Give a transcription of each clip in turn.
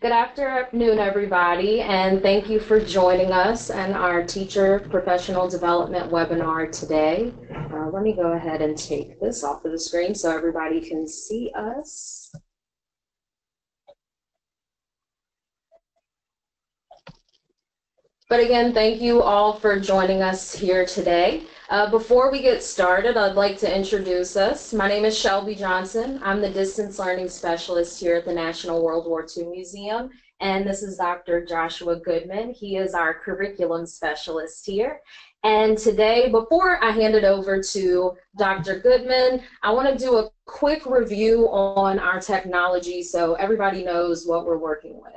Good afternoon, everybody, and thank you for joining us in our Teacher Professional Development webinar today. Let me go ahead and take this off of the screen so everybody can see us. But again, thank you all for joining us here today. Before we get started, I'd like to introduce us. My name is Shelby Johnson. I'm the Distance Learning Specialist here at the National World War II Museum, and this is Dr. Joshua Goodman. He is our Curriculum Specialist here. And today, before I hand it over to Dr. Goodman, I want to do a quick review on our technology so everybody knows what we're working with.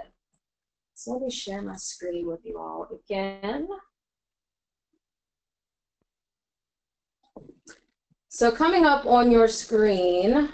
So let me share my screen with you all again. So coming up on your screen,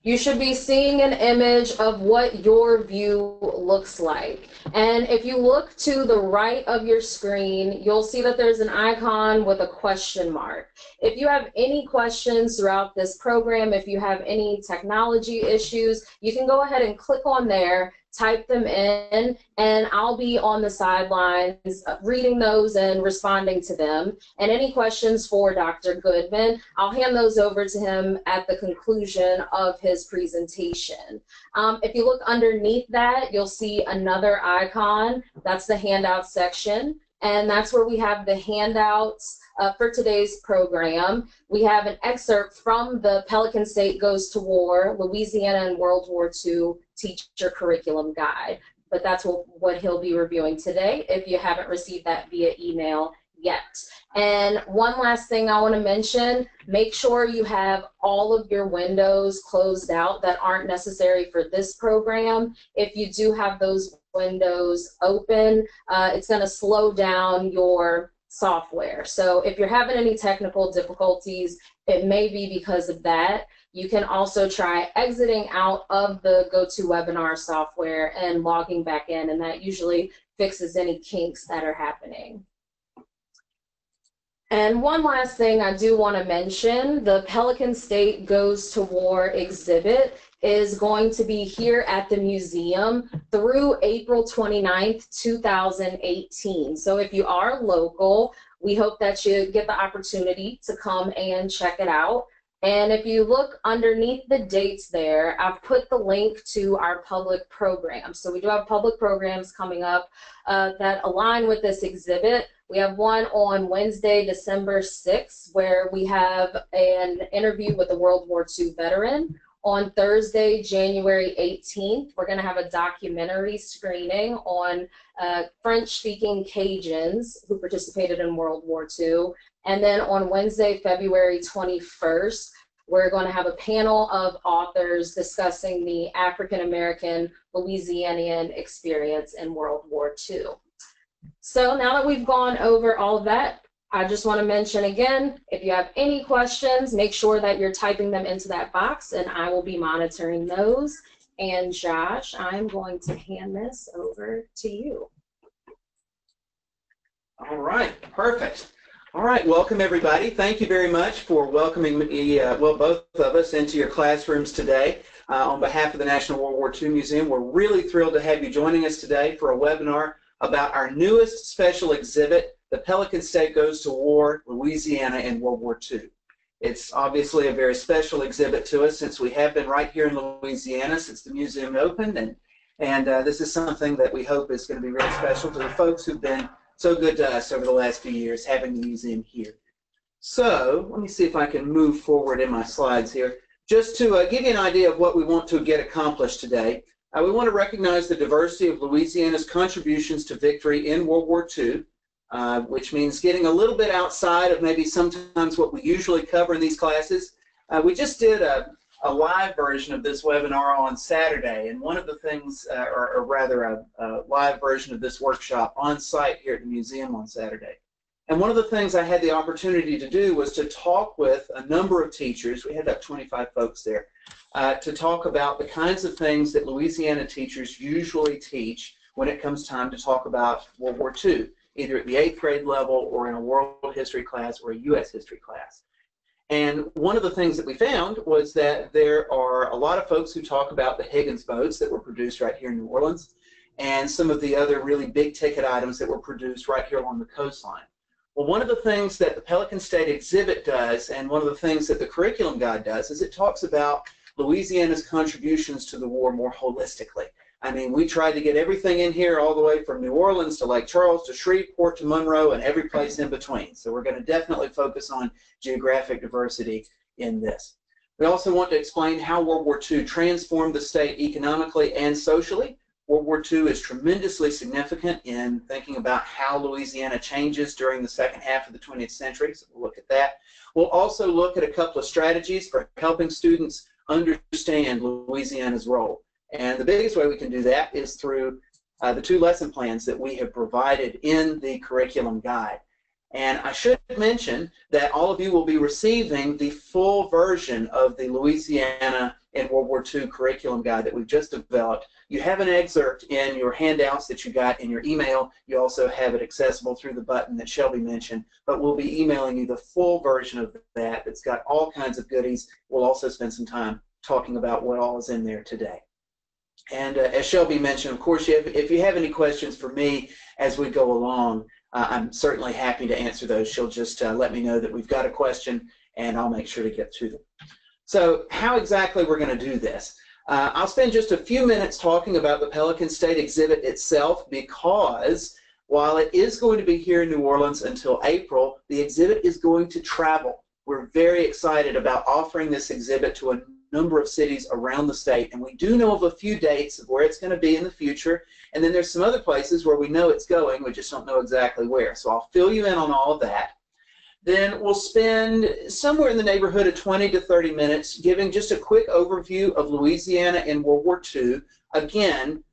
you should be seeing an image of what your view looks like. And if you look to the right of your screen, you'll see that there's an icon with a question mark. If you have any questions throughout this program, if you have any technology issues, you can go ahead and click on there, type them in, and I'll be on the sidelines reading those and responding to them. And any questions for Dr. Goodman, I'll hand those over to him at the conclusion of his presentation. If you look underneath that, you'll see another icon. That's the handout section, and that's where we have the handouts for today's program. We have an excerpt from the Pelican State Goes to War, Louisiana and World War II Teacher Curriculum Guide. But that's what he'll be reviewing today if you haven't received that via email yet. And one last thing I want to mention, make sure you have all of your windows closed out that aren't necessary for this program. If you do have those windows open, it's going to slow down your software. So if you're having any technical difficulties, it may be because of that. You can also try exiting out of the GoToWebinar software and logging back in, and that usually fixes any kinks that are happening. And one last thing I do want to mention, the Pelican State Goes to War exhibit is going to be here at the museum through April 29th, 2018. So if you are local, we hope that you get the opportunity to come and check it out. And if you look underneath the dates there, I've put the link to our public programs. So we do have public programs coming up that align with this exhibit. We have one on Wednesday, December 6th, where we have an interview with a World War II veteran. On Thursday, January 18th, we're going to have a documentary screening on French-speaking Cajuns who participated in World War II. And then on Wednesday, February 21st, we're going to have a panel of authors discussing the African-American Louisianian experience in World War II. So now that we've gone over all of that, I just want to mention again, if you have any questions, make sure that you're typing them into that box, and I will be monitoring those. And Josh, I'm going to hand this over to you. All right, perfect. All right, welcome everybody. Thank you very much for welcoming me, both of us into your classrooms today. On behalf of the National World War II Museum, we're really thrilled to have you joining us today for a webinar about our newest special exhibit, the Pelican State Goes to War, Louisiana and World War II. It's obviously a very special exhibit to us since we have been right here in Louisiana since the museum opened, and this is something that we hope is going to be really special to the folks who've been so good to us over the last few years having the museum here. So let me see if I can move forward in my slides here. Just to give you an idea of what we want to get accomplished today, we want to recognize the diversity of Louisiana's contributions to victory in World War II, which means getting a little bit outside of maybe sometimes what we usually cover in these classes. We just did a live version of this webinar on Saturday, and one of the things, or rather a live version of this workshop on site here at the museum on Saturday. And one of the things I had the opportunity to do was to talk with a number of teachers. We had about 25 folks there to talk about the kinds of things that Louisiana teachers usually teach when it comes time to talk about World War II, either at the 8th grade level or in a world history class or a U.S. history class. And one of the things that we found was that there are a lot of folks who talk about the Higgins boats that were produced right here in New Orleans and some of the other really big ticket items that were produced right here along the coastline. Well, one of the things that the Pelican State exhibit does, and one of the things that the curriculum guide does, is it talks about Louisiana's contributions to the war more holistically. I mean, we tried to get everything in here all the way from New Orleans to Lake Charles to Shreveport to Monroe and every place in between. So we're going to definitely focus on geographic diversity in this. We also want to explain how World War II transformed the state economically and socially. World War II is tremendously significant in thinking about how Louisiana changes during the second half of the 20th century, so we'll look at that. We'll also look at a couple of strategies for helping students understand Louisiana's role. And the biggest way we can do that is through the 2 lesson plans that we have provided in the curriculum guide. And I should mention that all of you will be receiving the full version of the Louisiana in World War II curriculum guide that we've just developed. You have an excerpt in your handouts that you got in your email. You also have it accessible through the button that Shelby mentioned, but we'll be emailing you the full version of that. It's got all kinds of goodies. We'll also spend some time talking about what all is in there today. And as Shelby mentioned, of course, if you have any questions for me as we go along, I'm certainly happy to answer those. She'll just let me know that we've got a question, and I'll make sure to get to them. So how exactly we're going to do this? I'll spend just a few minutes talking about the Pelican State exhibit itself, because while it is going to be here in New Orleans until April, the exhibit is going to travel. We're very excited about offering this exhibit to a number of cities around the state, and we do know of a few dates of where it's going to be in the future, and then there's some other places where we know it's going, we just don't know exactly where. So I'll fill you in on all of that. Then we'll spend somewhere in the neighborhood of 20 to 30 minutes giving just a quick overview of Louisiana in World War II, again,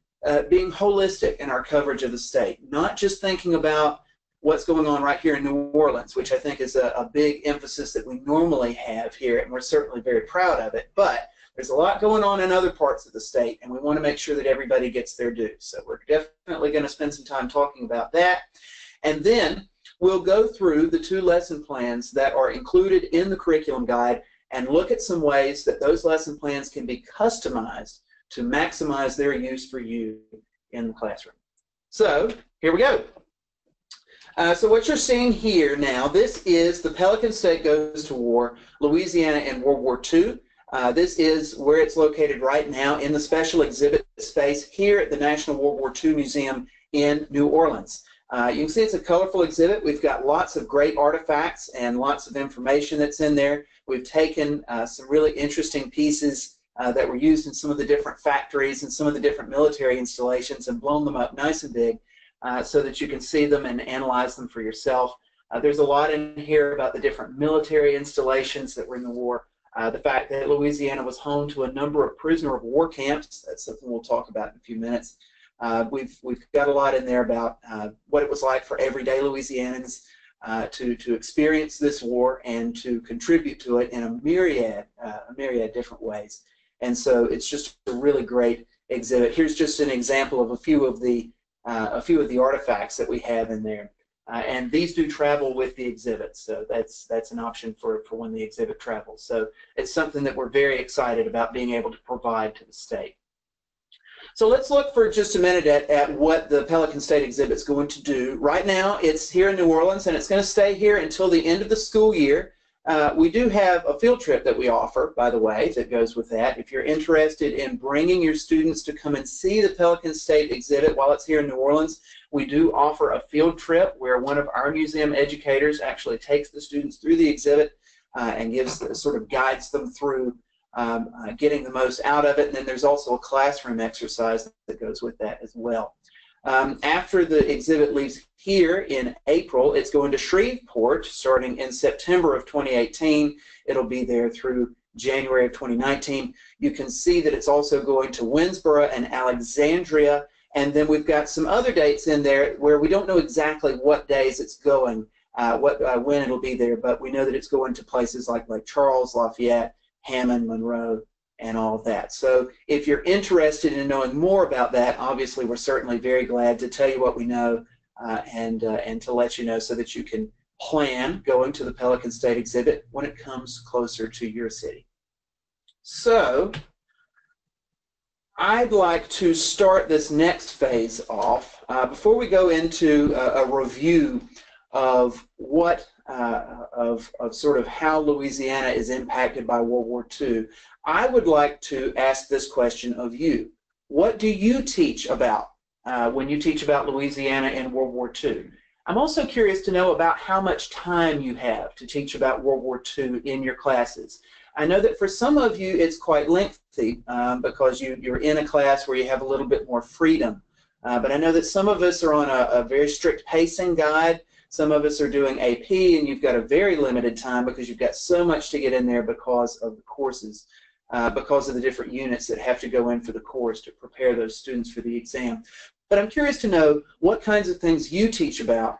being holistic in our coverage of the state, not just thinking about what's going on right here in New Orleans, which I think is a big emphasis that we normally have here, and we're certainly very proud of it, but there's a lot going on in other parts of the state, and we want to make sure that everybody gets their due. So we're definitely going to spend some time talking about that, and then we'll go through the 2 lesson plans that are included in the curriculum guide and look at some ways that those lesson plans can be customized to maximize their use for you in the classroom. So here we go. So what you're seeing here now, this is the Pelican State Goes to War, Louisiana in World War II. This is where it's located right now in the special exhibit space here at the National World War II Museum in New Orleans. You can see it's a colorful exhibit. We've got lots of great artifacts and lots of information that's in there. We've taken some really interesting pieces that were used in some of the different factories and some of the different military installations and blown them up nice and big so that you can see them and analyze them for yourself. There's a lot in here about the different military installations that were in the war. The fact that Louisiana was home to a number of prisoner of war camps. That's something we'll talk about in a few minutes. We've got a lot in there about what it was like for everyday Louisianans to experience this war and to contribute to it in a myriad different ways. And so it's just a really great exhibit. Here's just an example of a few of the artifacts that we have in there. And these do travel with the exhibit, so that's an option for when the exhibit travels. So it's something that we're very excited about being able to provide to the state. So let's look for just a minute at what the Pelican State exhibit is going to do. Right now it's here in New Orleans, and it's going to stay here until the end of the school year. We do have a field trip that we offer, by the way, that goes with that. If you're interested in bringing your students to come and see the Pelican State exhibit while it's here in New Orleans, we do offer a field trip where one of our museum educators actually takes the students through the exhibit and sort of guides them through getting the most out of it. And then there's also a classroom exercise that goes with that as well. After the exhibit leaves here in April, it's going to Shreveport starting in September of 2018. It'll be there through January of 2019. You can see that it's also going to Winnsboro and Alexandria, and then we've got some other dates in there where we don't know exactly what days it's going, when it'll be there, but we know that it's going to places like Lake Charles, Lafayette, Hammond, Monroe, and all of that. So if you're interested in knowing more about that, obviously we're certainly very glad to tell you what we know and to let you know so that you can plan going to the Pelican State exhibit when it comes closer to your city. So I'd like to start this next phase off. Before we go into a review of what of sort of how Louisiana is impacted by World War II, I would like to ask this question of you. What do you teach about when you teach about Louisiana in World War II? I'm also curious to know about how much time you have to teach about World War II in your classes. I know that for some of you it's quite lengthy because you're in a class where you have a little bit more freedom. But I know that some of us are on a very strict pacing guide. Some of us are doing AP, and you've got a very limited time because you've got so much to get in there because of the courses, because of the different units that have to go in for the course to prepare those students for the exam. But I'm curious to know what kinds of things you teach about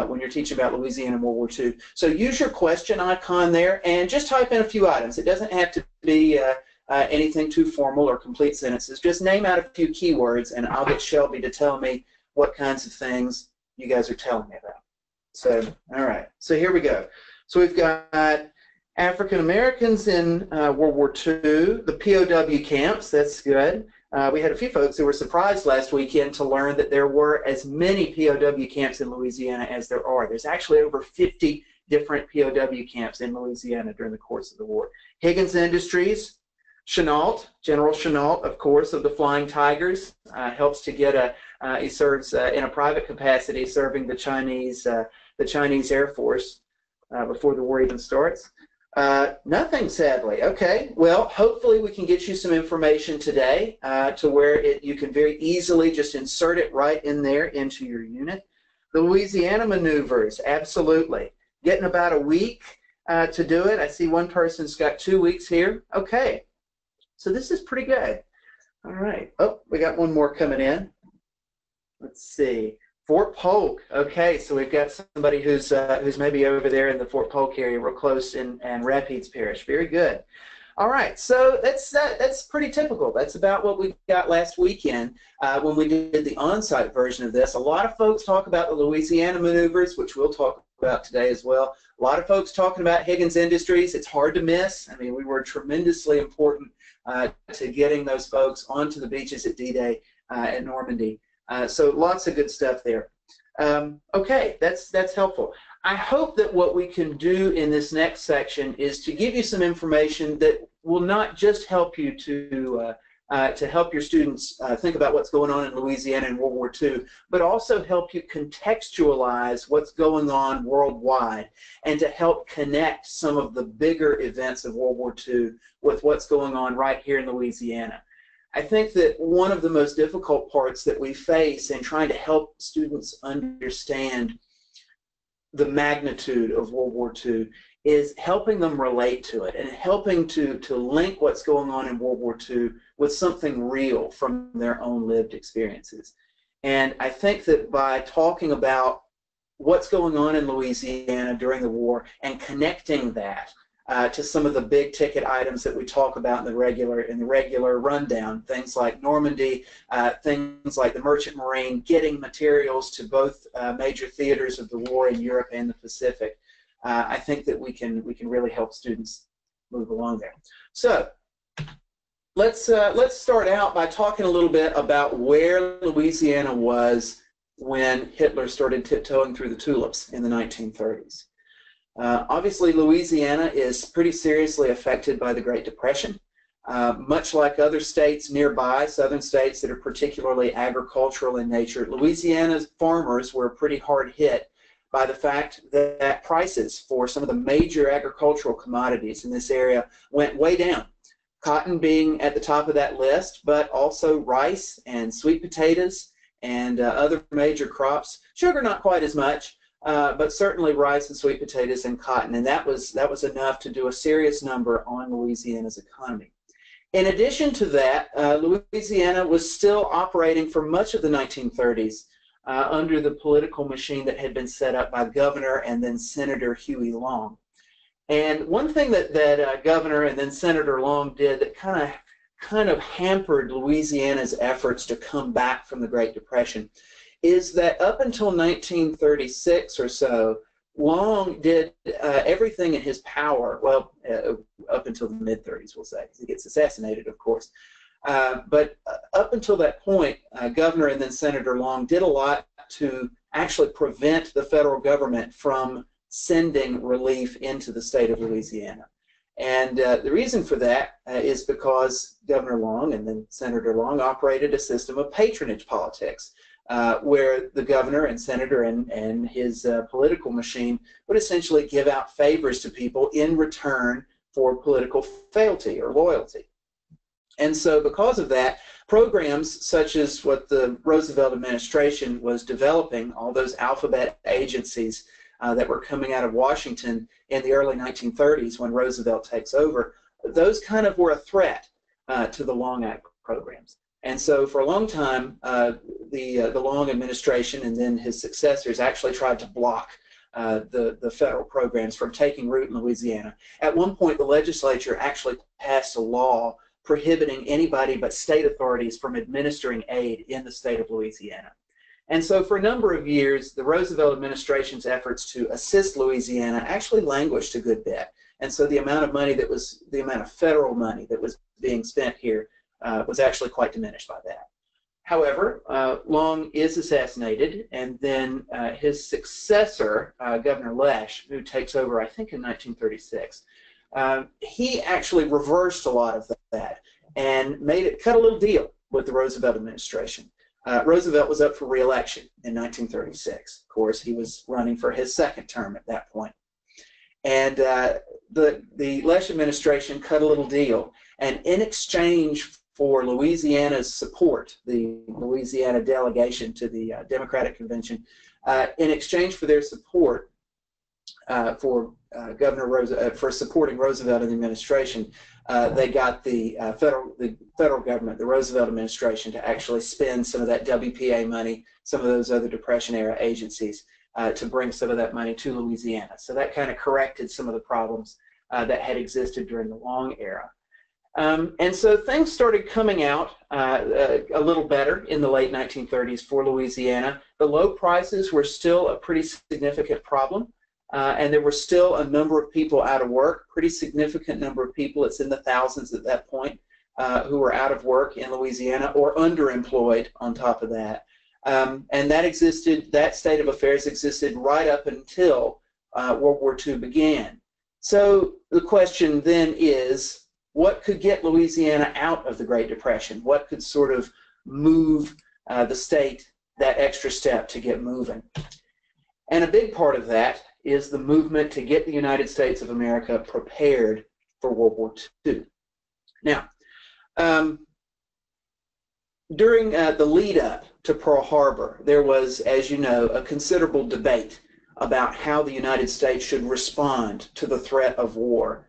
when you're teaching about Louisiana and World War II. So use your question icon there and just type in a few items. It doesn't have to be anything too formal or complete sentences. Just name out a few keywords, and I'll get Shelby to tell me what kinds of things you guys are telling me about. So, all right. So here we go. So we've got African Americans in World War II, the POW camps. That's good. We had a few folks who were surprised last weekend to learn that there were as many POW camps in Louisiana as there are. There's actually over 50 different POW camps in Louisiana during the course of the war. Higgins Industries, Chenault, General Chenault, of course, of the Flying Tigers, helps to get he serves in a private capacity serving the Chinese Air Force before the war even starts. Nothing, sadly. Okay, well, hopefully we can get you some information today to where you can very easily just insert it right in there into your unit. The Louisiana Maneuvers, absolutely. Getting about a week to do it. I see one person's got 2 weeks here. Okay, so this is pretty good. All right. Oh, we got one more coming in. Let's see. Fort Polk. Okay, so we've got somebody who's maybe over there in the Fort Polk area, real close in Rapides Parish. Very good. All right, so that's pretty typical. That's about what we got last weekend when we did the on-site version of this. A lot of folks talk about the Louisiana Maneuvers, which we'll talk about today as well. A lot of folks talking about Higgins Industries. It's hard to miss. I mean, we were tremendously important to getting those folks onto the beaches at D-Day at Normandy. So lots of good stuff there. Okay, that's helpful. I hope that what we can do in this next section is to give you some information that will not just help you to help your students think about what's going on in Louisiana in World War II, but also help you contextualize what's going on worldwide and to help connect some of the bigger events of World War II with what's going on right here in Louisiana. I think that one of the most difficult parts that we face in trying to help students understand the magnitude of World War II is helping them relate to it and helping to link what's going on in World War II with something real from their own lived experiences. And I think that by talking about what's going on in Louisiana during the war and connecting that to some of the big ticket items that we talk about in the regular rundown, things like Normandy, things like the Merchant Marine, getting materials to both major theaters of the war in Europe and the Pacific. I think that we can really help students move along there. So let's start out by talking a little bit about where Louisiana was when Hitler started tiptoeing through the tulips in the 1930s. Obviously, Louisiana is pretty seriously affected by the Great Depression. Much like other states nearby, southern states that are particularly agricultural in nature, Louisiana's farmers were pretty hard hit by the fact that prices for some of the major agricultural commodities in this area went way down. Cotton being at the top of that list, but also rice and sweet potatoes and other major crops. Sugar not quite as much, but certainly rice and sweet potatoes and cotton, and that was enough to do a serious number on Louisiana's economy. In addition to that, Louisiana was still operating for much of the 1930s under the political machine that had been set up by Governor and then Senator Huey Long. And one thing that Governor and then Senator Long did that kind of hampered Louisiana's efforts to come back from the Great Depression is that up until 1936 or so, Long did everything in his power, well, up until the mid-30s, we'll say, because he gets assassinated, of course. But up until that point, Governor and then Senator Long did a lot to actually prevent the federal government from sending relief into the state of Louisiana. And the reason for that is because Governor Long and then Senator Long operated a system of patronage politics, where the governor and senator and his political machine would essentially give out favors to people in return for political fealty or loyalty. And so because of that, programs such as what the Roosevelt administration was developing, all those alphabet agencies that were coming out of Washington in the early 1930s when Roosevelt takes over, those kind of were a threat to the Long Act programs. And so for a long time, the Long administration and then his successors actually tried to block the federal programs from taking root in Louisiana. At one point, the legislature actually passed a law prohibiting anybody but state authorities from administering aid in the state of Louisiana. And so for a number of years, the Roosevelt administration's efforts to assist Louisiana actually languished a good bit. And so the amount of money the amount of federal money that was being spent here was actually quite diminished by that. However, Long is assassinated, and then his successor, Governor Lesh, who takes over, I think, in 1936, he actually reversed a lot of that and cut a little deal with the Roosevelt administration. Roosevelt was up for re-election in 1936. Of course, he was running for his second term at that point. And the Lesh administration cut a little deal, and in exchange for Louisiana's support, the Louisiana delegation to the Democratic Convention, in exchange for their support for for supporting Roosevelt and the administration, they got the federal government, the Roosevelt administration, to actually spend some of that WPA money, some of those other Depression-era agencies, to bring some of that money to Louisiana. So that kind of corrected some of the problems that had existed during the Long era. And so things started coming out a little better in the late 1930s for Louisiana. The low prices were still a pretty significant problem. And there were still a number of people out of work, pretty significant number of people, it's in the thousands at that point, who were out of work in Louisiana or underemployed on top of that. And that state of affairs existed right up until World War II began. So the question then is, what could get Louisiana out of the Great Depression? What could sort of move the state that extra step to get moving? And a big part of that is the movement to get the United States of America prepared for World War II. Now, during the lead-up to Pearl Harbor, there was, as you know, a considerable debate about how the United States should respond to the threat of war.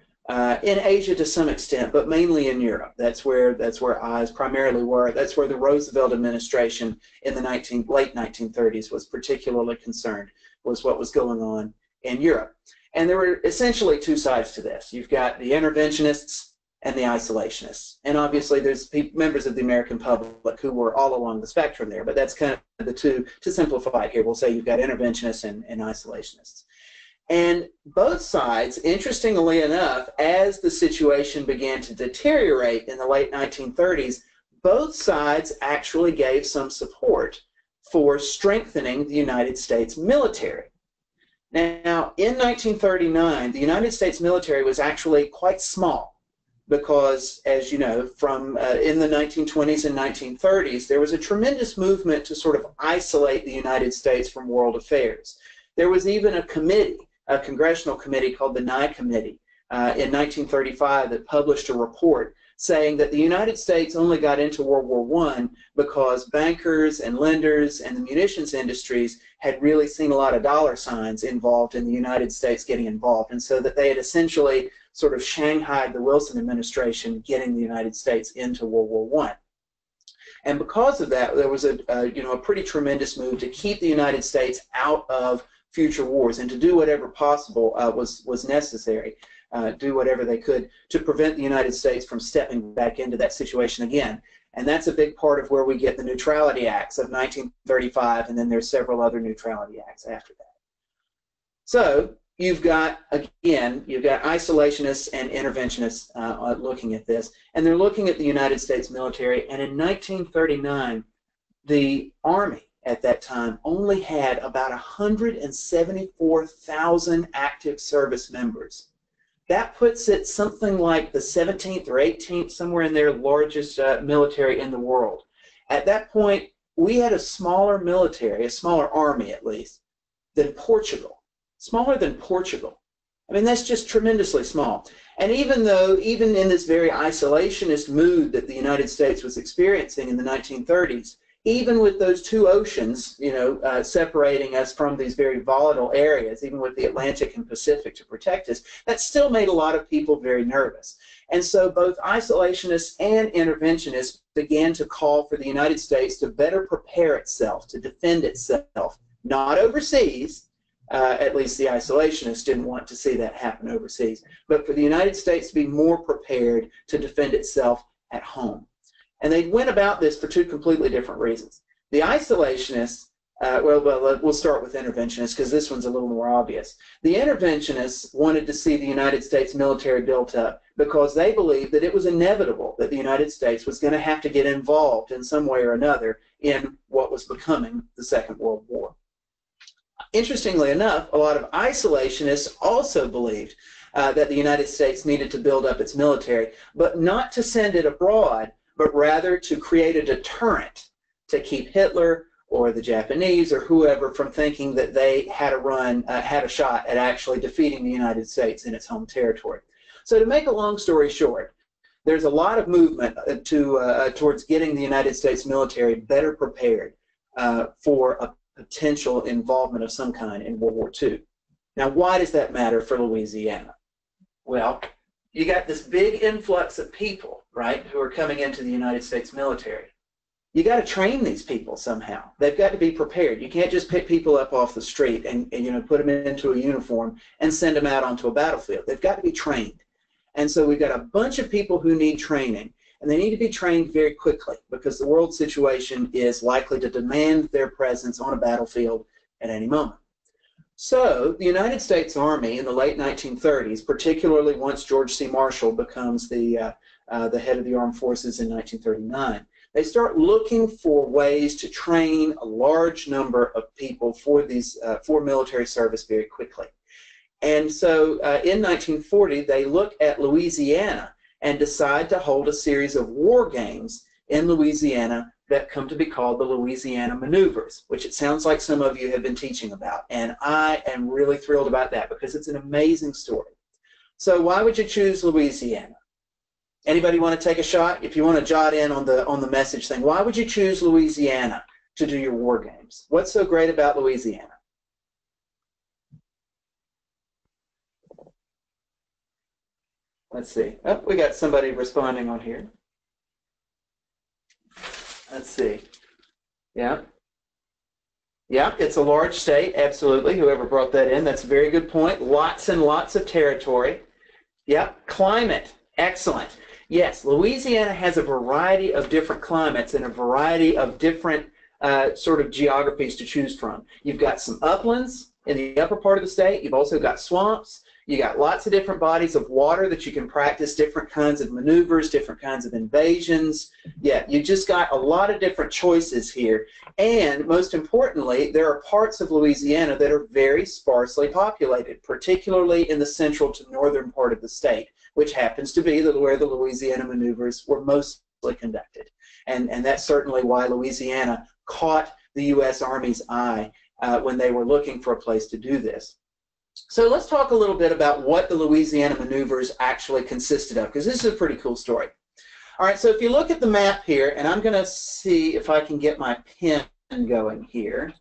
In Asia to some extent, but mainly in Europe. That's where eyes primarily were. That's where the Roosevelt administration in the late 1930s was particularly concerned, was what was going on in Europe. And there were essentially two sides to this. You've got the interventionists and the isolationists. And obviously there's members of the American public who were all along the spectrum there, but that's kind of the two, to simplify it here, we'll say you've got interventionists and isolationists. And both sides, interestingly enough, as the situation began to deteriorate in the late 1930s, both sides actually gave some support for strengthening the United States military. Now, in 1939, the United States military was actually quite small because, as you know, from in the 1920s and 1930s, there was a tremendous movement to sort of isolate the United States from world affairs. There was even a committee, a congressional committee called the Nye Committee in 1935 that published a report saying that the United States only got into World War I because bankers and lenders and the munitions industries had really seen a lot of dollar signs involved in the United States getting involved, and so that they had essentially sort of shanghaied the Wilson administration getting the United States into World War I. And because of that, there was a pretty tremendous move to keep the United States out of future wars and to do whatever possible was necessary, do whatever they could to prevent the United States from stepping back into that situation again. And that's a big part of where we get the Neutrality Acts of 1935, and then there's several other Neutrality Acts after that. So you've got, again, you've got isolationists and interventionists looking at this, and they're looking at the United States military, and in 1939, the Army at that time only had about 174,000 active service members. That puts it something like the 17th or 18th, somewhere in there, largest military in the world. At that point, we had a smaller military, a smaller army at least, than Portugal. Smaller than Portugal. I mean, that's just tremendously small. And even in this very isolationist mood that the United States was experiencing in the 1930s, even with those two oceans, separating us from these very volatile areas, even with the Atlantic and Pacific to protect us, that still made a lot of people very nervous. And so both isolationists and interventionists began to call for the United States to better prepare itself, to defend itself, not overseas. At least the isolationists didn't want to see that happen overseas, but for the United States to be more prepared to defend itself at home. And they went about this for two completely different reasons. The isolationists, we'll start with interventionists because this one's a little more obvious. The interventionists wanted to see the United States military built up because they believed that it was inevitable that the United States was going to have to get involved in some way or another in what was becoming the Second World War. Interestingly enough, a lot of isolationists also believed that the United States needed to build up its military, but not to send it abroad, but rather to create a deterrent to keep Hitler or the Japanese or whoever from thinking that they had a shot at actually defeating the United States in its home territory. So to make a long story short, there's a lot of movement towards getting the United States military better prepared for a potential involvement of some kind in World War II. Now, why does that matter for Louisiana? Well, you got this big influx of people, right, who are coming into the United States military. You got to train these people somehow. They've got to be prepared. You can't just pick people up off the street and put them into a uniform and send them out onto a battlefield. They've got to be trained. And so we've got a bunch of people who need training, and they need to be trained very quickly because the world situation is likely to demand their presence on a battlefield at any moment. So the United States Army in the late 1930s, particularly once George C. Marshall becomes the head of the armed forces in 1939, they start looking for ways to train a large number of people for military service very quickly. And so in 1940, they look at Louisiana and decide to hold a series of war games in Louisiana that come to be called the Louisiana Maneuvers, which it sounds like some of you have been teaching about. And I am really thrilled about that because it's an amazing story. So why would you choose Louisiana? Anybody want to take a shot? If you want to jot in on the message thing, why would you choose Louisiana to do your war games? What's so great about Louisiana? Let's see. Oh, we got somebody responding on here. Let's see. Yeah. Yeah, it's a large state, absolutely. Whoever brought that in, that's a very good point. Lots and lots of territory. Yeah, climate, excellent. Yes, Louisiana has a variety of different climates and a variety of different sort of geographies to choose from. You've got some uplands in the upper part of the state. You've also got swamps. You got lots of different bodies of water that you can practice different kinds of maneuvers, different kinds of invasions. Yeah, you just got a lot of different choices here. And most importantly, there are parts of Louisiana that are very sparsely populated, particularly in the central to northern part of the state, which happens to be where the Louisiana maneuvers were mostly conducted. And that's certainly why Louisiana caught the U.S. Army's eye when they were looking for a place to do this. So let's talk a little bit about what the Louisiana maneuvers actually consisted of, because this is a pretty cool story. All right, so if you look at the map here, and I'm going to see if I can get my pen going here.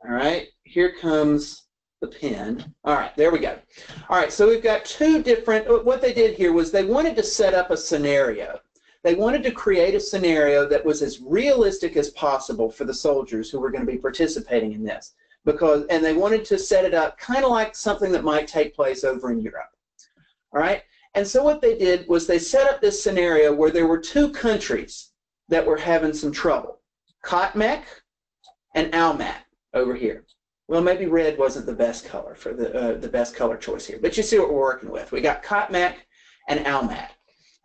All right, here comes the pen. All right, there we go. All right, so we've got two different, what they did here was they wanted to set up a scenario. They wanted to create a scenario that was as realistic as possible for the soldiers who were going to be participating in this. And they wanted to set it up kind of like something that might take place over in Europe. All right? And so what they did was they set up this scenario where there were two countries that were having some trouble. Kotmec and Almat over here. Well, maybe red wasn't the best color for the best color choice here, but you see what we're working with. We got Cotmac and Almac.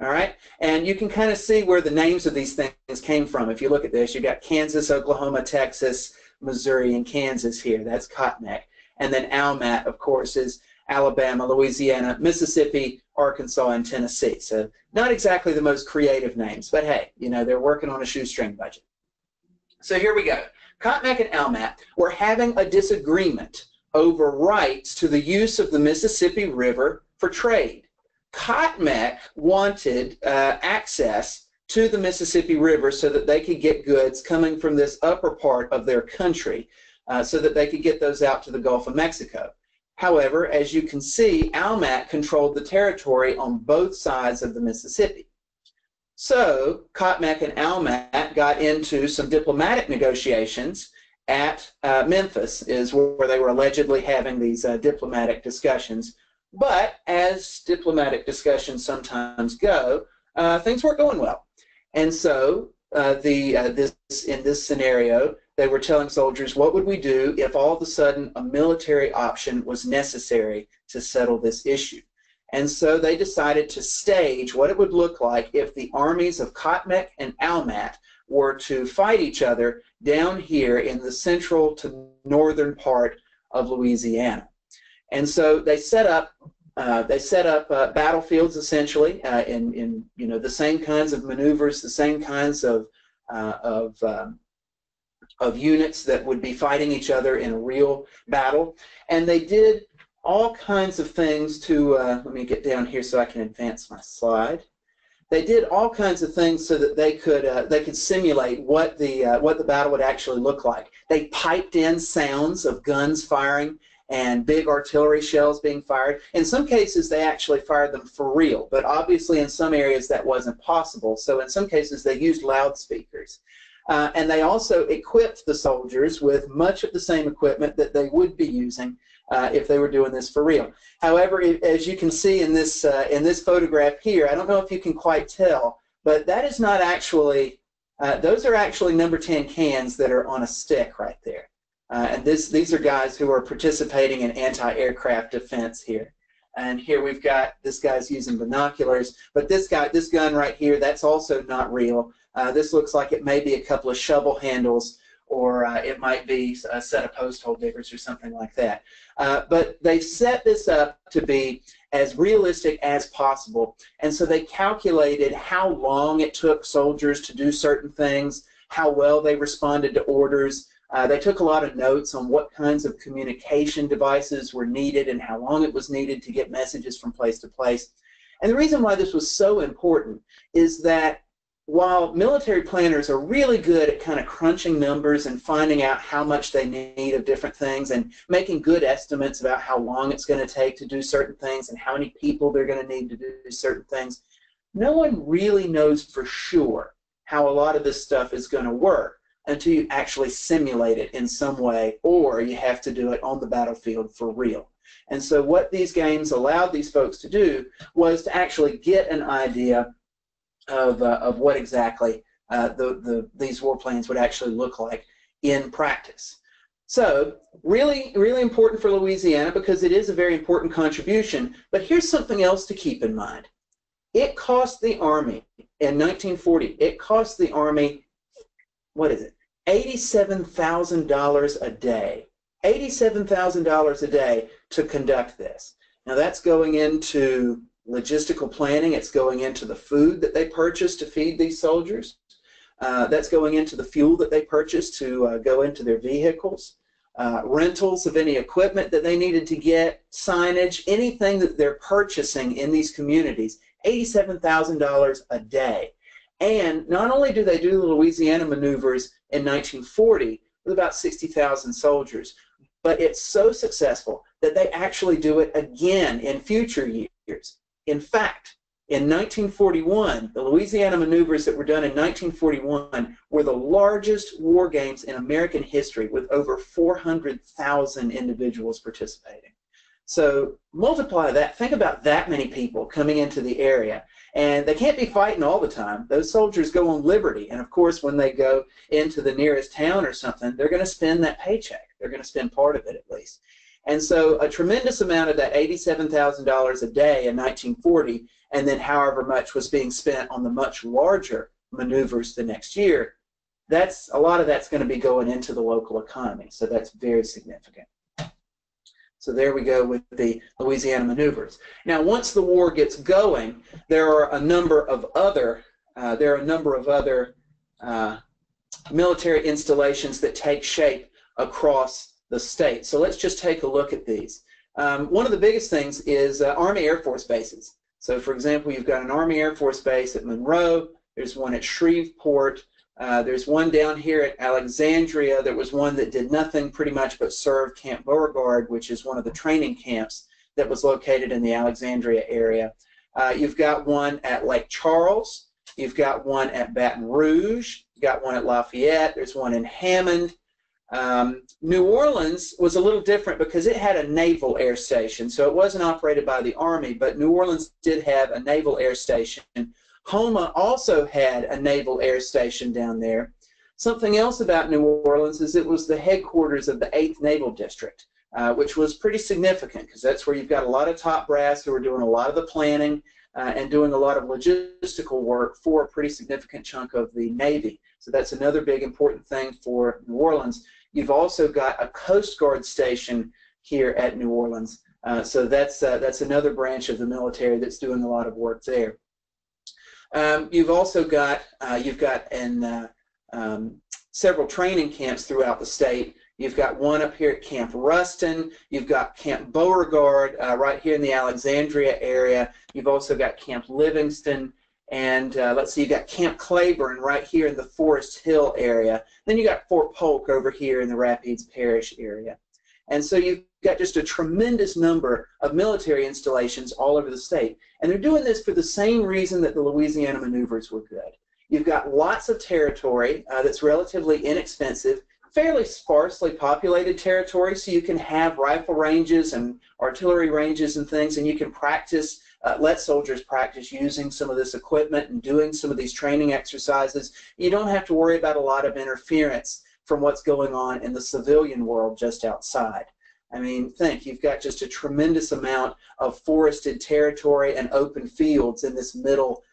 All right, and you can kind of see where the names of these things came from. If you look at this, you got Kansas, Oklahoma, Texas, Missouri, and Kansas here. That's Cotmac. And then Almat, of course, is Alabama, Louisiana, Mississippi, Arkansas, and Tennessee. So not exactly the most creative names, but hey, you know, they're working on a shoestring budget. So here we go. Cotmac and Almat were having a disagreement over rights to the use of the Mississippi River for trade. Cotmac wanted access to the Mississippi River so that they could get goods coming from this upper part of their country so that they could get those out to the Gulf of Mexico. However, as you can see, Almat controlled the territory on both sides of the Mississippi. So Cotmac and Almat got into some diplomatic negotiations at Memphis, is where they were allegedly having these diplomatic discussions. But as diplomatic discussions sometimes go, things weren't going well. And so in this scenario, they were telling soldiers, what would we do if all of a sudden a military option was necessary to settle this issue? And so they decided to stage what it would look like if the armies of Cotmac and Almat were to fight each other down here in the central to northern part of Louisiana. And so they set up battlefields essentially in you know, the same kinds of maneuvers, the same kinds of units that would be fighting each other in a real battle. And they did all kinds of things to let me get down here so I can advance my slide. They did all kinds of things so that they could simulate what the battle would actually look like. They piped in sounds of guns firing and big artillery shells being fired. In some cases, they actually fired them for real, but obviously in some areas that wasn't possible. So in some cases, they used loudspeakers. And they also equipped the soldiers with much of the same equipment that they would be using if they were doing this for real. However, as you can see in this photograph here, I don't know if you can quite tell, but that is not actually, those are actually number 10 cans that are on a stick right there. And these are guys who are participating in anti-aircraft defense here. And here we've got this guy's using binoculars, but this gun right here, that's also not real. This looks like it may be a couple of shovel handles, or it might be a set of post hole diggers or something like that. But they've set this up to be as realistic as possible, and so they calculated how long it took soldiers to do certain things, how well they responded to orders. They took a lot of notes on what kinds of communication devices were needed and how long it was needed to get messages from place to place. And the reason why this was so important is that while military planners are really good at kind of crunching numbers and finding out how much they need of different things and making good estimates about how long it's going to take to do certain things and how many people they're going to need to do certain things, no one really knows for sure how a lot of this stuff is going to work until you actually simulate it in some way, or you have to do it on the battlefield for real. And so what these games allowed these folks to do was to actually get an idea of what exactly these warplanes would actually look like in practice. So really, really important for Louisiana because it is a very important contribution. But here's something else to keep in mind. It cost the Army in 1940, it cost the Army, what is it, $87,000 a day. $87,000 a day to conduct this. Now that's going into logistical planning, it's going into the food that they purchase to feed these soldiers, that's going into the fuel that they purchase to go into their vehicles, rentals of any equipment that they needed to get, signage, anything that they're purchasing in these communities, $87,000 a day. And not only do they do the Louisiana maneuvers in 1940 with about 60,000 soldiers, but it's so successful that they actually do it again in future years. In fact, in 1941, the Louisiana maneuvers that were done in 1941 were the largest war games in American history, with over 400,000 individuals participating. So multiply that, think about that many people coming into the area. And they can't be fighting all the time. Those soldiers go on liberty. And of course, when they go into the nearest town or something, they're going to spend that paycheck. They're going to spend part of it at least. And so a tremendous amount of that $87,000 a day in 1940, and then however much was being spent on the much larger maneuvers the next year, a lot of that's going to be going into the local economy. So that's very significant. So there we go with the Louisiana maneuvers. Now, once the war gets going, there are a number of other military installations that take shape across the state. So let's just take a look at these. One of the biggest things is Army Air Force bases. So, for example, you've got an Army Air Force base at Monroe. There's one at Shreveport. There's one down here at Alexandria. There was one that did nothing pretty much but serve Camp Beauregard, which is one of the training camps that was located in the Alexandria area. You've got one at Lake Charles. You've got one at Baton Rouge. You've got one at Lafayette. There's one in Hammond. New Orleans was a little different because it had a naval air station, so it wasn't operated by the Army, but New Orleans did have a naval air station. Houma also had a naval air station down there. Something else about New Orleans is it was the headquarters of the 8th Naval District, which was pretty significant because that's where you've got a lot of top brass who are doing a lot of the planning and doing a lot of logistical work for a pretty significant chunk of the Navy. So that's another big important thing for New Orleans. You've also got a Coast Guard station here at New Orleans. So that's another branch of the military that's doing a lot of work there. You've also got several training camps throughout the state. You've got one up here at Camp Ruston. You've got Camp Beauregard right here in the Alexandria area. You've also got Camp Livingston. And let's see, you've got Camp Claiborne right here in the Forest Hill area. Then you got Fort Polk over here in the Rapides Parish area. And so you've got just a tremendous number of military installations all over the state. And they're doing this for the same reason that the Louisiana maneuvers were good. You've got lots of territory that's relatively inexpensive, fairly sparsely populated territory, so you can have rifle ranges and artillery ranges and things, and you can practice, let soldiers practice using some of this equipment and doing some of these training exercises. You don't have to worry about a lot of interference from what's going on in the civilian world just outside. I mean, you've got just a tremendous amount of forested territory and open fields in this middle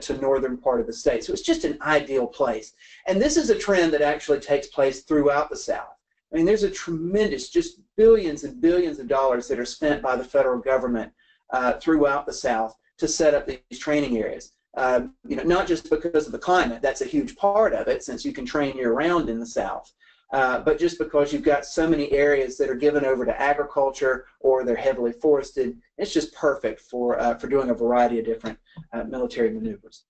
to northern part of the state. So it's just an ideal place. And this is a trend that actually takes place throughout the South. I mean, there's a tremendous, just billions and billions of dollars that are spent by the federal government throughout the South to set up these training areas. Not just because of the climate, that's a huge part of it, since you can train year-round in the South, but just because you've got so many areas that are given over to agriculture or they're heavily forested. It's just perfect for doing a variety of different military maneuvers.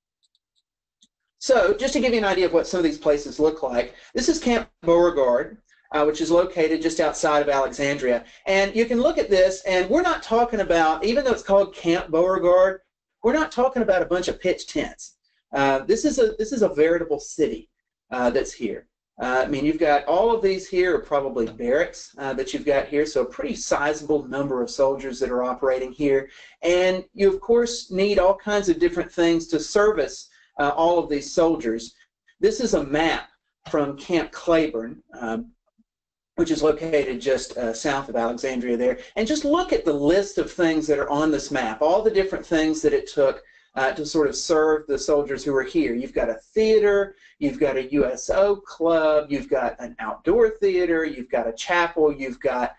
So just to give you an idea of what some of these places look like, this is Camp Beauregard, which is located just outside of Alexandria. And you can look at this, and we're not talking about, even though it's called Camp Beauregard, we're not talking about a bunch of pitch tents. This is a veritable city that's here. I mean, you've got all of these here are probably barracks that you've got here, so a pretty sizable number of soldiers that are operating here. And you, of course, need all kinds of different things to service all of these soldiers. This is a map from Camp Claiborne, which is located just south of Alexandria there. And just look at the list of things that are on this map, all the different things that it took to sort of serve the soldiers who are here. You've got a theater, you've got a USO club, you've got an outdoor theater, you've got a chapel, you've got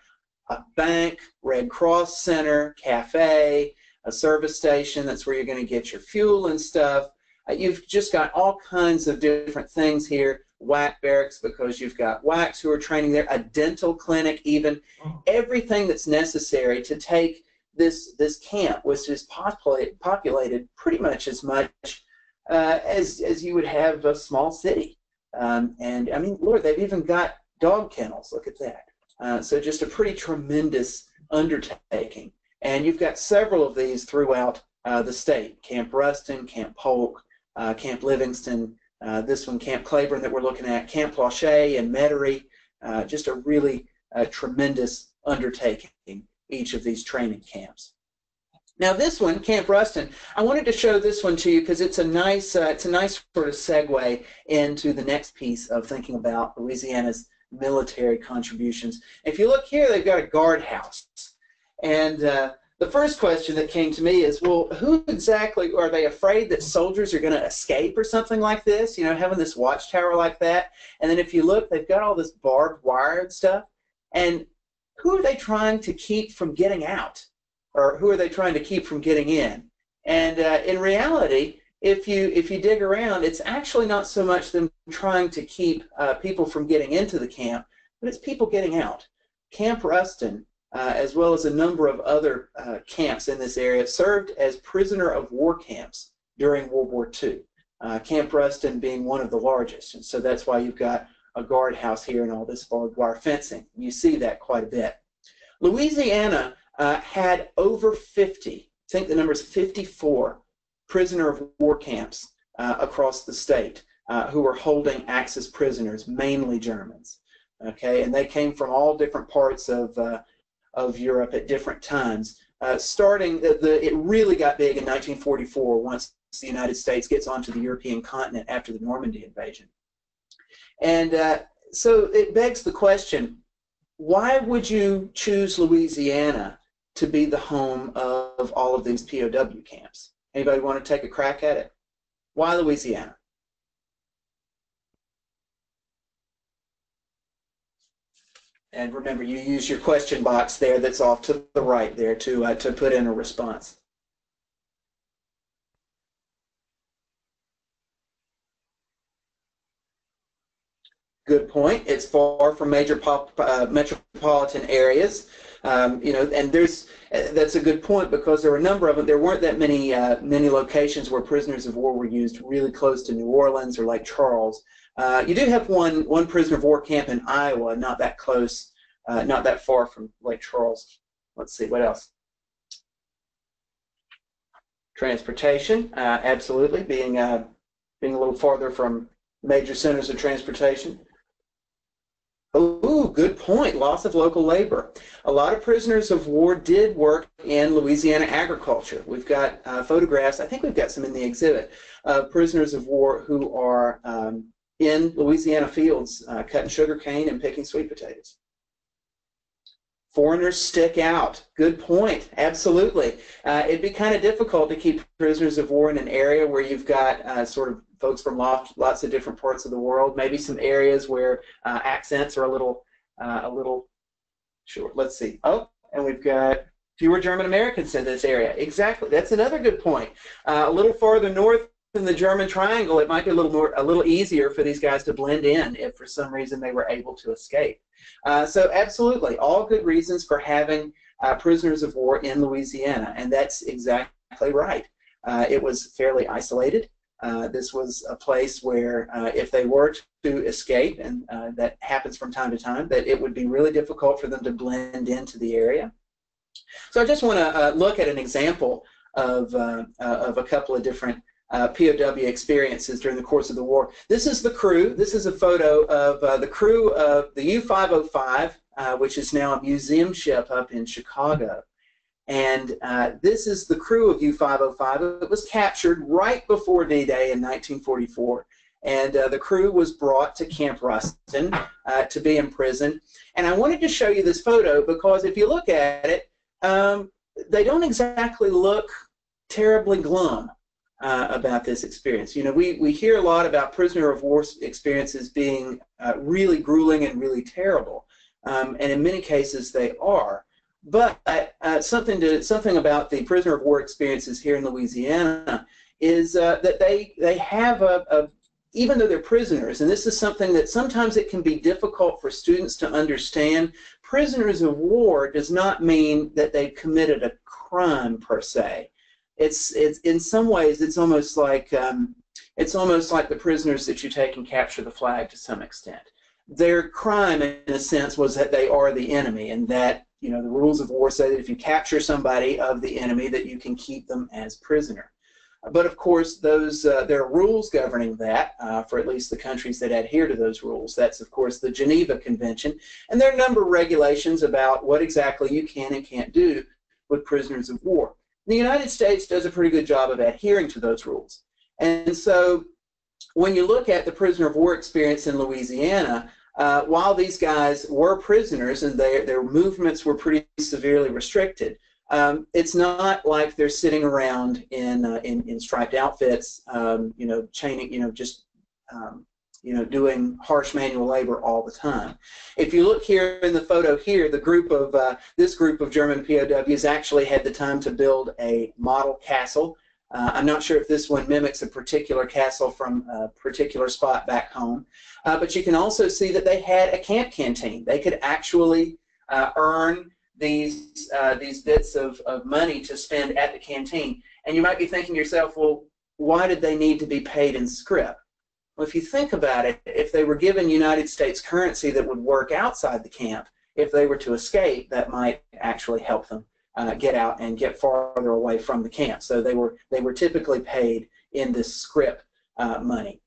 a bank, Red Cross Center, cafe, a service station, that's where you're going to get your fuel and stuff. You've just got all kinds of different things here. WAC barracks, because you've got WACs who are training there, a dental clinic even, everything that's necessary to take this camp, which is populated pretty much as as you would have a small city. And I mean, Lord, they've even got dog kennels, look at that. So just a pretty tremendous undertaking. And you've got several of these throughout the state, Camp Ruston, Camp Polk, Camp Livingston, this one, Camp Claiborne that we're looking at, Camp Lachey and Metairie, just a really tremendous undertaking, each of these training camps. Now this one, Camp Ruston, I wanted to show this one to you because it's a nice sort of segue into the next piece of thinking about Louisiana's military contributions. If you look here, they've got a guardhouse. And the first question that came to me is, well, who exactly, are they afraid that soldiers are going to escape or something like this, you know, having this watchtower like that? And then if you look, they've got all this barbed wire and stuff. And who are they trying to keep from getting out? Or who are they trying to keep from getting in? And in reality, if you dig around, it's actually not so much them trying to keep people from getting into the camp, but it's people getting out. Camp Ruston, as well as a number of other camps in this area, served as prisoner of war camps during World War II. Camp Ruston being one of the largest, and so that's why you've got a guardhouse here and all this barbed wire fencing. You see that quite a bit. Louisiana had over 50, I think the number is 54, prisoner of war camps across the state who were holding Axis prisoners, mainly Germans. Okay, and they came from all different parts of Europe at different times. It really got big in 1944 once the United States gets onto the European continent after the Normandy invasion. And so it begs the question, why would you choose Louisiana to be the home of all of these POW camps? Anybody want to take a crack at it? Why Louisiana? And remember, you use your question box there that's off to the right there to put in a response. Good point. It's far from major metropolitan areas. You know, and that's a good point, because there were a number of them. There weren't that many locations where prisoners of war were used really close to New Orleans or Lake Charles. You do have one prisoner of war camp in Iowa, not that close, not that far from Lake Charles. Let's see, what else? Transportation, absolutely, being a little farther from major centers of transportation. Oh, good point. Loss of local labor. A lot of prisoners of war did work in Louisiana agriculture. We've got photographs, I think we've got some in the exhibit, of prisoners of war who are in Louisiana fields cutting sugar cane and picking sweet potatoes. Foreigners stick out. Good point. Absolutely. It'd be kind of difficult to keep prisoners of war in an area where you've got sort of folks from lots of different parts of the world. Maybe some areas where accents are a little short. Let's see. Oh, and we've got fewer German Americans in this area. Exactly. That's another good point. A little farther north in the German Triangle, it might be a little easier for these guys to blend in if for some reason they were able to escape. So absolutely, all good reasons for having prisoners of war in Louisiana, and that's exactly right. It was fairly isolated. This was a place where if they were to escape, and that happens from time to time, that it would be really difficult for them to blend into the area. So I just want to look at an example of a couple of different POW experiences during the course of the war. This is the crew. This is a photo of the crew of the U-505, which is now a museum ship up in Chicago. And this is the crew of U-505. It was captured right before D-Day in 1944. And the crew was brought to Camp Ruston to be imprisoned. And I wanted to show you this photo because if you look at it, they don't exactly look terribly glum about this experience. You know, we hear a lot about prisoner of war experiences being really grueling and really terrible. And in many cases they are. But something about the prisoner of war experiences here in Louisiana is that they have even though they're prisoners, and this is something that sometimes it can be difficult for students to understand, prisoners of war does not mean that they've committed a crime per se. It's in some ways it's almost like the prisoners that you take and capture the flag to some extent. Their crime, in a sense, was that they are the enemy, and that, you know, the rules of war say that if you capture somebody of the enemy, that you can keep them as prisoner. But of course, there are rules governing that for at least the countries that adhere to those rules. That's of course the Geneva Convention, and there are a number of regulations about what exactly you can and can't do with prisoners of war. The United States does a pretty good job of adhering to those rules, and so when you look at the prisoner of war experience in Louisiana, while these guys were prisoners and their movements were pretty severely restricted, it's not like they're sitting around in striped outfits, chaining, doing harsh manual labor all the time. If you look here in the photo here, this group of German POWs actually had the time to build a model castle. I'm not sure if this one mimics a particular castle from a particular spot back home, but you can also see that they had a camp canteen. They could actually earn these bits of money to spend at the canteen. And you might be thinking to yourself, well, why did they need to be paid in scrip? Well, if you think about it, if they were given United States currency that would work outside the camp, if they were to escape, that might actually help them get out and get farther away from the camp. So they were typically paid in this scrip money.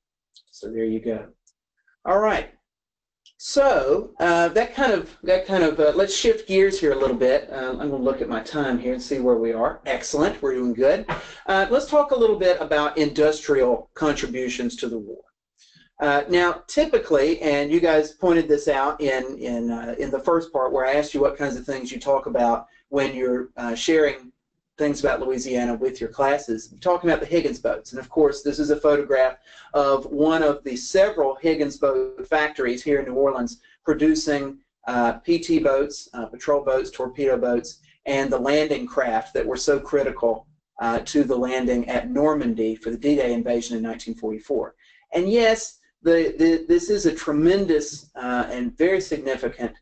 So there you go. All right. So that kind of let's shift gears here a little bit. I'm going to look at my time here and see where we are. Excellent. We're doing good. Let's talk a little bit about industrial contributions to the war. Now, typically, and you guys pointed this out in the first part where I asked you what kinds of things you talk about when you're sharing things about Louisiana with your classes, you're talking about the Higgins boats. And of course, this is a photograph of one of the several Higgins boat factories here in New Orleans producing PT boats, patrol boats, torpedo boats, and the landing craft that were so critical to the landing at Normandy for the D-Day invasion in 1944. And yes, this is a tremendous and very significant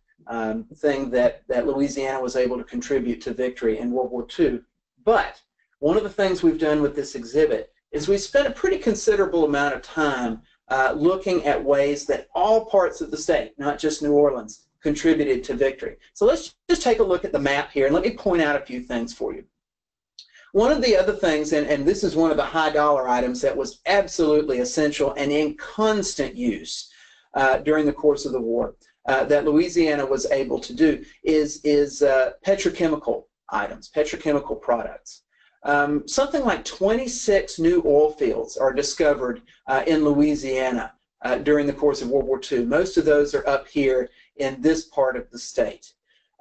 thing that Louisiana was able to contribute to victory in World War II. But one of the things we've done with this exhibit is we spent a pretty considerable amount of time looking at ways that all parts of the state, not just New Orleans, contributed to victory. So let's just take a look at the map here and let me point out a few things for you. One of the other things, and this is one of the high dollar items that was absolutely essential and in constant use during the course of the war that Louisiana was able to do is petrochemical items, petrochemical products. Something like 26 new oil fields are discovered in Louisiana during the course of World War II. Most of those are up here in this part of the state.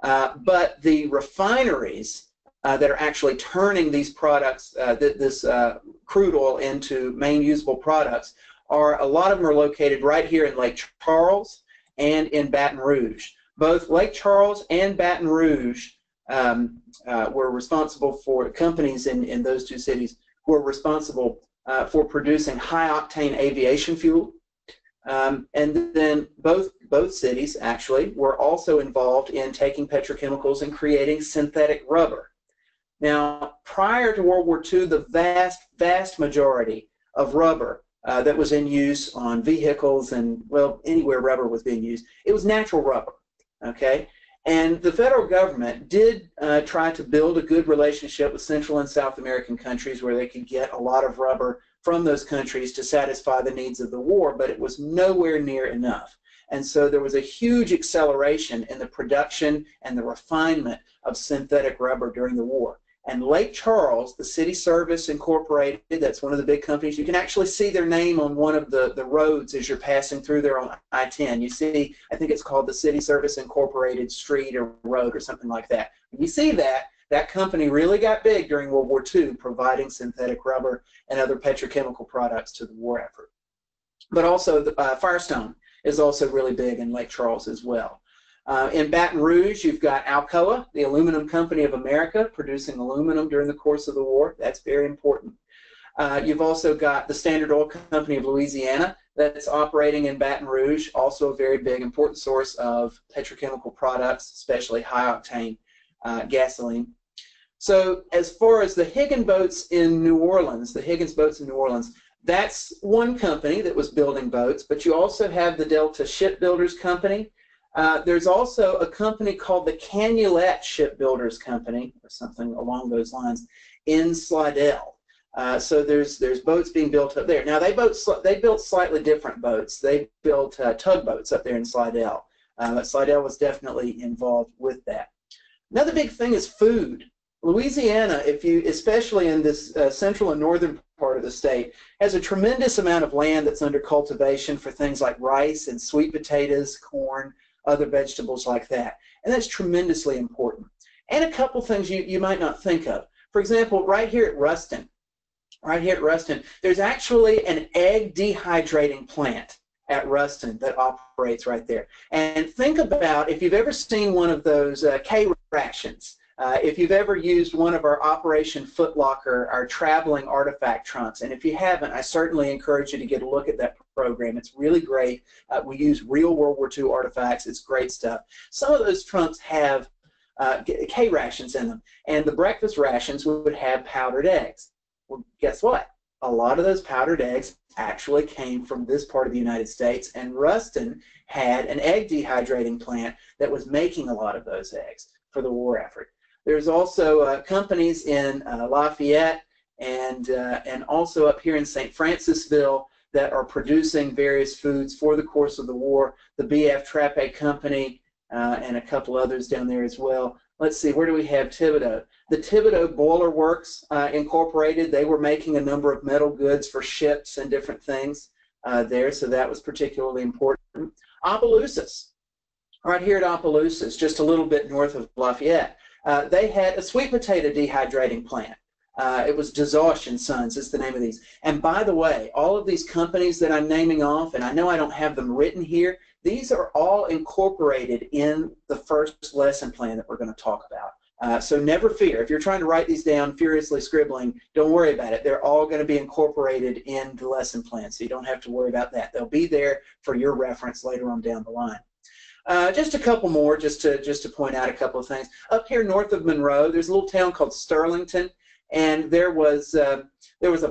But the refineries that are actually turning these products, this crude oil into main usable products, a lot of them are located right here in Lake Charles and in Baton Rouge. Both Lake Charles and Baton Rouge were responsible for, companies in those two cities were responsible for producing high-octane aviation fuel. And then both cities actually were also involved in taking petrochemicals and creating synthetic rubber. Now, prior to World War II, the vast majority of rubber that was in use on vehicles and, well, anywhere rubber was being used, it was natural rubber, okay? And the federal government did try to build a good relationship with Central and South American countries where they could get a lot of rubber from those countries to satisfy the needs of the war, but it was nowhere near enough. And so there was a huge acceleration in the production and the refinement of synthetic rubber during the war. And Lake Charles, the City Service Incorporated, that's one of the big companies. You can actually see their name on one of the roads as you're passing through there on I-10. You see, I think it's called the City Service Incorporated Street or Road or something like that. When you see that, that company really got big during World War II, providing synthetic rubber and other petrochemical products to the war effort. But also, Firestone is also really big in Lake Charles as well. In Baton Rouge, you've got Alcoa, the Aluminum Company of America, producing aluminum during the course of the war. That's very important. You've also got the Standard Oil Company of Louisiana that's operating in Baton Rouge, also a very big, important source of petrochemical products, especially high-octane gasoline. So as far as the Higgins boats in New Orleans, that's one company that was building boats, but you also have the Delta Shipbuilders Company. There's also a company called the Canulet Shipbuilders Company, or something along those lines, in Slidell. So there's boats being built up there. Now they built slightly different boats. They built tugboats up there in Slidell. Slidell was definitely involved with that. Another big thing is food. Louisiana, especially in this central and northern part of the state, has a tremendous amount of land that's under cultivation for things like rice and sweet potatoes, corn, other vegetables like that. And that's tremendously important. And a couple things you might not think of. For example, right here at Ruston, there's actually an egg dehydrating plant at Ruston that operates right there. And think about if you've ever seen one of those K rations. If you've ever used one of our Operation Footlocker, our traveling artifact trunks, and if you haven't, I certainly encourage you to get a look at that program. It's really great. We use real World War II artifacts. It's great stuff. Some of those trunks have K rations in them, and the breakfast rations would have powdered eggs. Well, guess what? A lot of those powdered eggs actually came from this part of the United States, and Ruston had an egg dehydrating plant that was making a lot of those eggs for the war effort. There's also companies in Lafayette and also up here in St. Francisville that are producing various foods for the course of the war. The B.F. Trappe Company and a couple others down there as well. Let's see, where do we have Thibodaux? The Thibodaux Boiler Works Incorporated, they were making a number of metal goods for ships and different things there, so that was particularly important. Opelousas, right here at Opelousas, just a little bit north of Lafayette. They had a sweet potato dehydrating plant. It was Dezosh & Sons is the name of these. And by the way, all of these companies that I'm naming off, and I know I don't have them written here, these are all incorporated in the first lesson plan that we're going to talk about. So never fear. If you're trying to write these down furiously scribbling, don't worry about it. They're all going to be incorporated in the lesson plan, so you don't have to worry about that. They'll be there for your reference later on down the line. Just a couple more, just to point out a couple of things. Up here north of Monroe, there's a little town called Sterlington, and there was a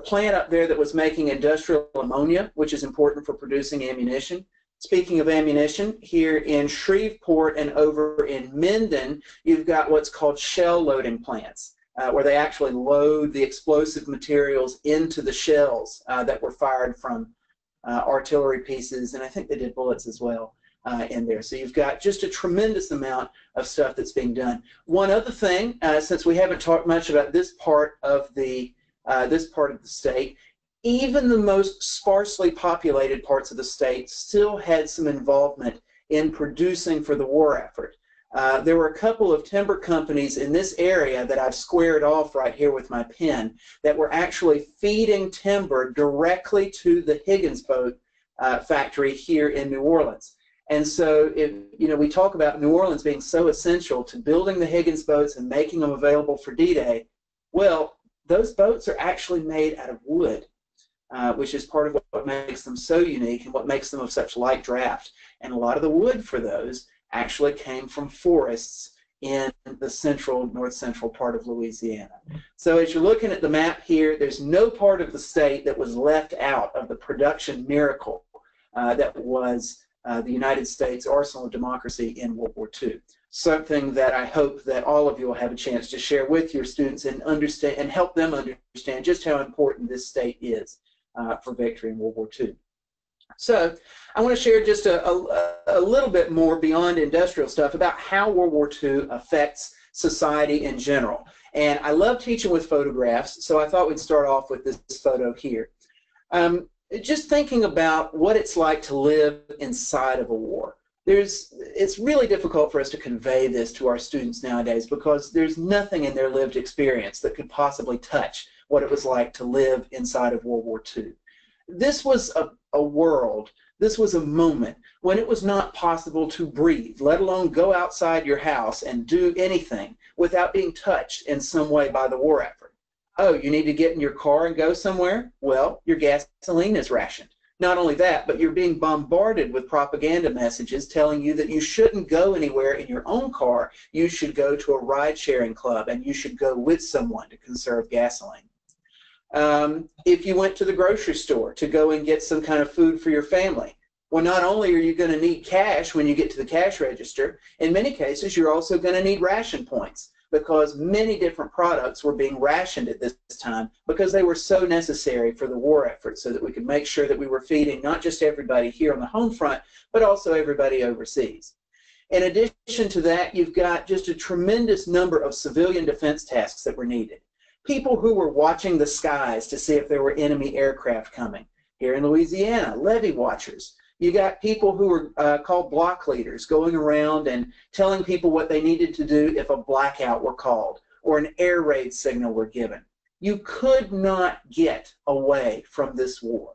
plant up there that was making industrial ammonia, which is important for producing ammunition. Speaking of ammunition, here in Shreveport and over in Minden, you've got what's called shell loading plants, where they actually load the explosive materials into the shells that were fired from artillery pieces, and I think they did bullets as well. In there. So you've got just a tremendous amount of stuff that's being done. One other thing, since we haven't talked much about this part of the state, even the most sparsely populated parts of the state still had some involvement in producing for the war effort. There were a couple of timber companies in this area that I've squared off right here with my pen that were actually feeding timber directly to the Higgins boat factory here in New Orleans. And so, we talk about New Orleans being so essential to building the Higgins boats and making them available for D-Day. Well, those boats are actually made out of wood, which is part of what makes them so unique and what makes them of such light draft. And a lot of the wood for those actually came from forests in the north central part of Louisiana. So as you're looking at the map here, there's no part of the state that was left out of the production miracle that was the United States arsenal of democracy in World War II. Something that I hope that all of you will have a chance to share with your students and understand and help them understand just how important this state is for victory in World War II. So I want to share just a little bit more beyond industrial stuff about how World War II affects society in general. And I love teaching with photographs, so I thought we'd start off with this photo here. Just thinking about what it's like to live inside of a war. It's really difficult for us to convey this to our students nowadays because there's nothing in their lived experience that could possibly touch what it was like to live inside of World War II. This was a world, this was a moment when it was not possible to breathe, let alone go outside your house and do anything without being touched in some way by the war effort. Oh, you need to get in your car and go somewhere? Well, your gasoline is rationed. Not only that, but you're being bombarded with propaganda messages telling you that you shouldn't go anywhere in your own car. You should go to a ride-sharing club and you should go with someone to conserve gasoline. If you went to the grocery store to go and get some kind of food for your family, well, not only are you going to need cash when you get to the cash register, in many cases you're also going to need ration points, because many different products were being rationed at this time because they were so necessary for the war effort, so that we could make sure that we were feeding not just everybody here on the home front, but also everybody overseas. In addition to that, you've got just a tremendous number of civilian defense tasks that were needed. people who were watching the skies to see if there were enemy aircraft coming. Here in Louisiana, levee watchers. You got people who were called block leaders going around and telling people what they needed to do if a blackout were called or an air raid signal were given. You could not get away from this war.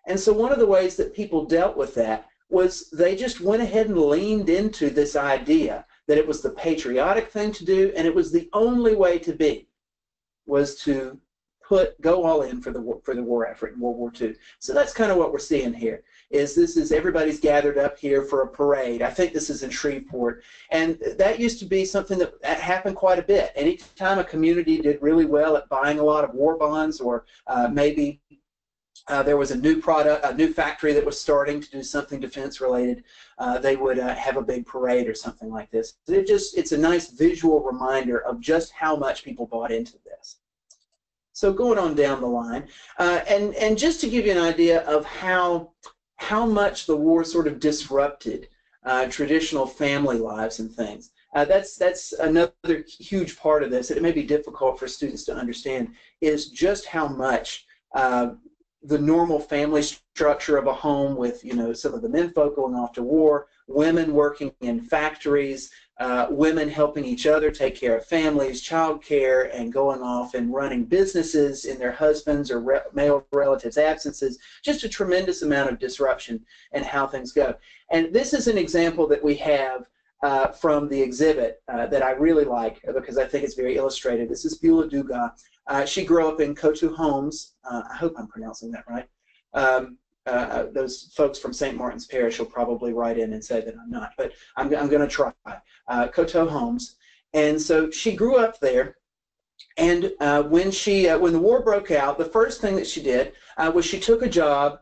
And so one of the ways that people dealt with that was they just went ahead and leaned into this idea that it was the patriotic thing to do, and it was the only way to be, was to go all in for the war effort in World War II. So that's kind of what we're seeing here. Everybody's gathered up here for a parade. I think this is in Shreveport, and that used to be something that happened quite a bit. Anytime a community did really well at buying a lot of war bonds, or maybe there was a new factory that was starting to do something defense related, they would have a big parade or something like this. It's a nice visual reminder of just how much people bought into this. So going on down the line, and just to give you an idea of how much the war sort of disrupted traditional family lives and things. That's another huge part of this. It may be difficult for students to understand, is just how much the normal family structure of a home with, some of the men folk going off to war, women working in factories, women helping each other take care of families, child care, and going off and running businesses in their husbands' or male relatives' absences. Just a tremendous amount of disruption in how things go. And this is an example that we have from the exhibit that I really like because I think it's very illustrative. This is Beulah Dugas. She grew up in Coteau Homes. I hope I'm pronouncing that right. Those folks from St. Martin's Parish will probably write in and say that I'm not, but I'm going to try. Coteau Homes. And so she grew up there, and when the war broke out, the first thing that she did was she took a job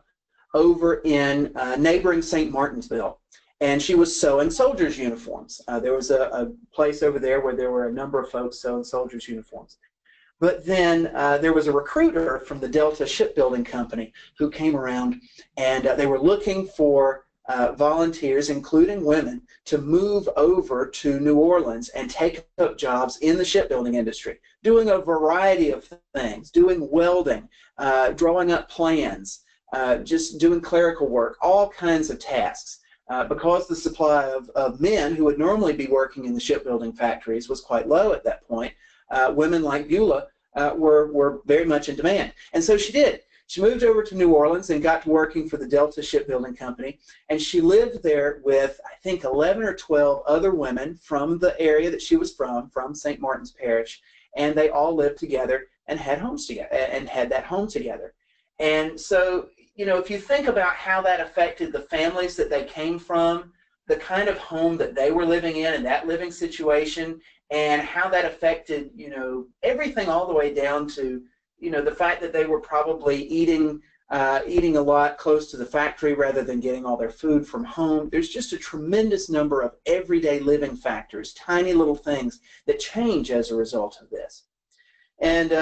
over in neighboring St. Martinsville, and she was sewing soldiers' uniforms. There was a place over there where there were a number of folks sewing soldiers' uniforms. But then there was a recruiter from the Delta Shipbuilding Company who came around, and they were looking for volunteers, including women, to move over to New Orleans and take up jobs in the shipbuilding industry, doing a variety of things, doing welding, drawing up plans, just doing clerical work, all kinds of tasks. Because the supply of men who would normally be working in the shipbuilding factories was quite low at that point, women like Beulah were very much in demand. And so she did. She moved over to New Orleans and got to working for the Delta Shipbuilding Company, and she lived there with, I think, 11 or 12 other women from the area that she was from St. Martin's Parish, and they all lived together and had homes together, and had that home together. And so, if you think about how that affected the families that they came from, the kind of home that they were living in and that living situation, and how that affected, everything all the way down to, the fact that they were probably eating a lot close to the factory rather than getting all their food from home. There's just a tremendous number of everyday living factors, tiny little things that change as a result of this. And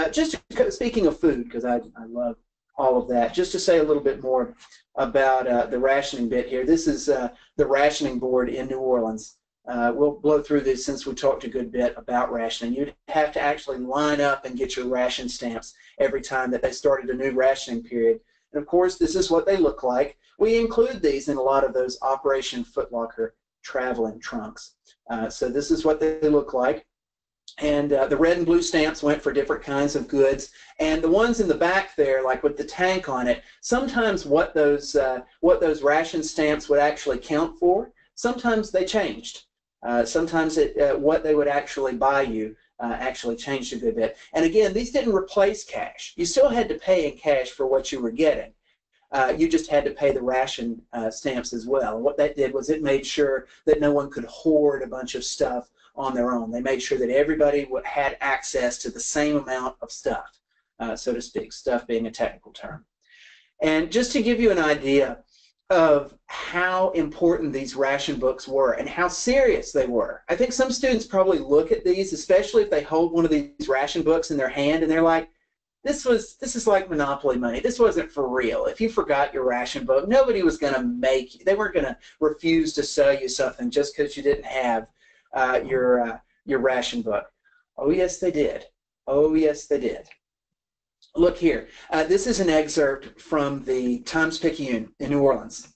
speaking of food, because I love all of that, just to say a little bit more about the rationing bit here. This is the rationing board in New Orleans. We'll blow through this since we talked a good bit about rationing. You'd have to actually line up and get your ration stamps every time that they started a new rationing period. And of course, this is what they look like. We include these in a lot of those Operation Footlocker traveling trunks. So this is what they look like. And the red and blue stamps went for different kinds of goods. And the ones in the back there, like with the tank on it, sometimes what those ration stamps would actually count for, sometimes they changed. Sometimes what they would actually buy you actually changed a good bit. And again, these didn't replace cash. You still had to pay in cash for what you were getting. You just had to pay the ration stamps as well. And what that did was it made sure that no one could hoard a bunch of stuff on their own. They made sure that everybody had access to the same amount of stuff, so to speak, stuff being a technical term. And just to give you an idea of how important these ration books were and how serious they were. I think some students probably look at these, especially if they hold one of these ration books in their hand, and they're like, this is like Monopoly money. This wasn't for real. If you forgot your ration book, nobody was going to they weren't going to refuse to sell you something just because you didn't have your ration book. Oh yes, they did. Oh, yes, they did. Look here. This is an excerpt from the Times-Picayune in New Orleans.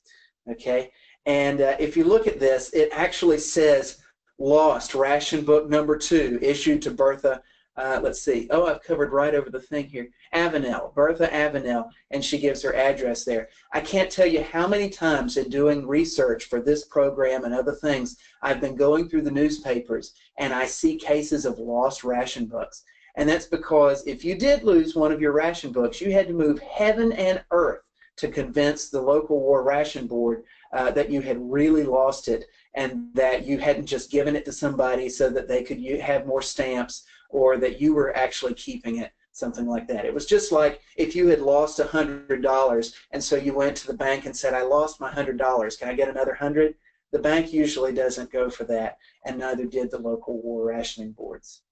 Okay, and if you look at this, it actually says lost ration book number 2 issued to Bertha. Let's see. Oh, I've covered right over the thing here. Avenel, Bertha Avenel, and she gives her address there. I can't tell you how many times in doing research for this program and other things, I've been going through the newspapers and I see cases of lost ration books. And that's because if you did lose one of your ration books, you had to move heaven and earth to convince the local war ration board that you had really lost it and that you hadn't just given it to somebody so that they could have more stamps, or that you were actually keeping it, something like that. It was just like if you had lost $100 and so you went to the bank and said, I lost my $100, can I get another 100? The bank usually doesn't go for that, and neither did the local war rationing boards.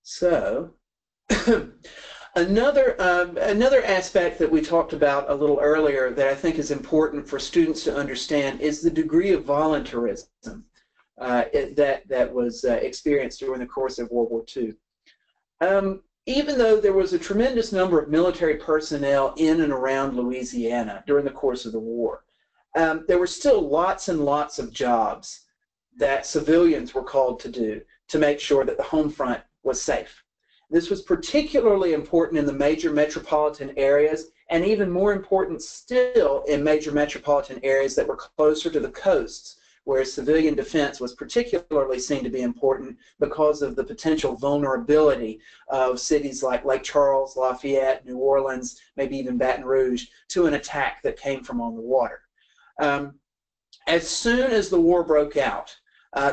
So another aspect that we talked about a little earlier that I think is important for students to understand is the degree of voluntarism that was experienced during the course of World War II. Even though there was a tremendous number of military personnel in and around Louisiana during the course of the war, there were still lots and lots of jobs that civilians were called to do to make sure that the home front was safe. This was particularly important in the major metropolitan areas, and even more important still in major metropolitan areas that were closer to the coasts, where civilian defense was particularly seen to be important because of the potential vulnerability of cities like Lake Charles, Lafayette, New Orleans, maybe even Baton Rouge, to an attack that came from on the water. As soon as the war broke out,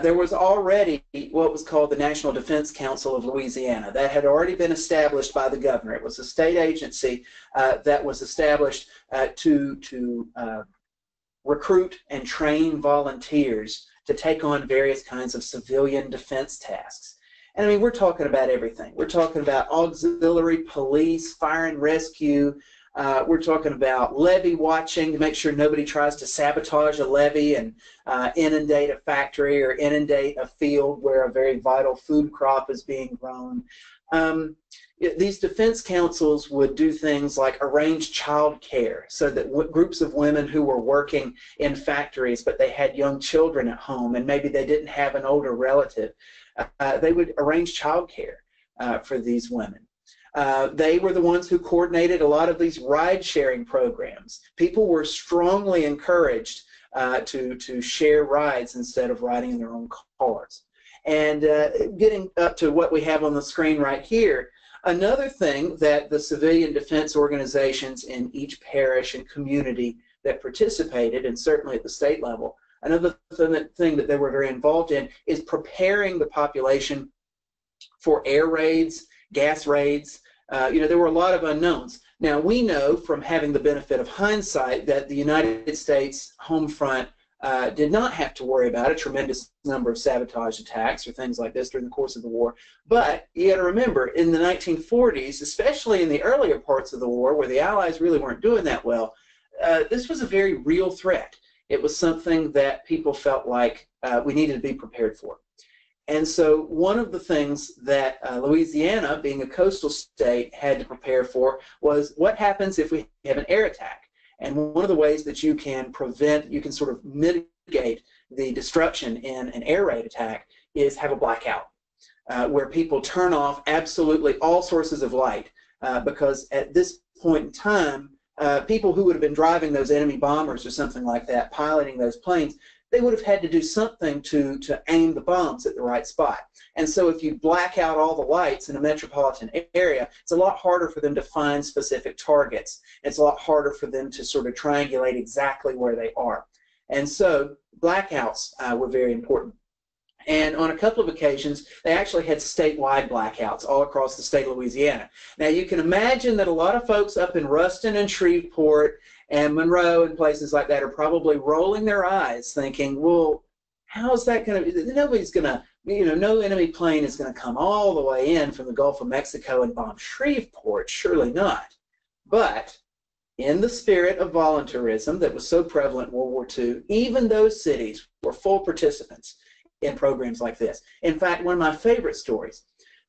there was already what was called the National Defense Council of Louisiana. That had already been established by the governor. It was a state agency that was established to recruit and train volunteers to take on various kinds of civilian defense tasks. And I mean, we're talking about everything. We're talking about auxiliary police, fire and rescue. We're talking about levee watching to make sure nobody tries to sabotage a levee and inundate a factory or inundate a field where a very vital food crop is being grown. These defense councils would do things like arrange child care so that groups of women who were working in factories but they had young children at home and maybe they didn't have an older relative, they would arrange child care for these women. They were the ones who coordinated a lot of these ride-sharing programs. People were strongly encouraged to share rides instead of riding in their own cars. And getting up to what we have on the screen right here, another thing that the civilian defense organizations in each parish and community that participated, and certainly at the state level, another thing that they were very involved in is preparing the population for air raids, gas raids. There were a lot of unknowns. Now, we know from having the benefit of hindsight that the United States home front did not have to worry about a tremendous number of sabotage attacks or things like this during the course of the war. But you got to remember, in the 1940s, especially in the earlier parts of the war, where the Allies really weren't doing that well, this was a very real threat. It was something that people felt like we needed to be prepared for. And so one of the things that Louisiana, being a coastal state, had to prepare for was what happens if we have an air attack. And one of the ways that you can sort of mitigate the destruction in an air raid attack is have a blackout, where people turn off absolutely all sources of light, because at this point in time, people who would have been driving those enemy bombers or something like that, piloting those planes, they would have had to do something to aim the bombs at the right spot. And so if you black out all the lights in a metropolitan area, it's a lot harder for them to find specific targets. It's a lot harder for them to sort of triangulate exactly where they are. And so blackouts were very important. And on a couple of occasions, they actually had statewide blackouts all across the state of Louisiana. Now, you can imagine that a lot of folks up in Ruston and Shreveport and Monroe and places like that are probably rolling their eyes thinking, well, how's that going to, nobody's going to, no enemy plane is going to come all the way in from the Gulf of Mexico and bomb Shreveport, surely not. But in the spirit of voluntarism that was so prevalent in World War II, even those cities were full participants in programs like this. In fact, one of my favorite stories,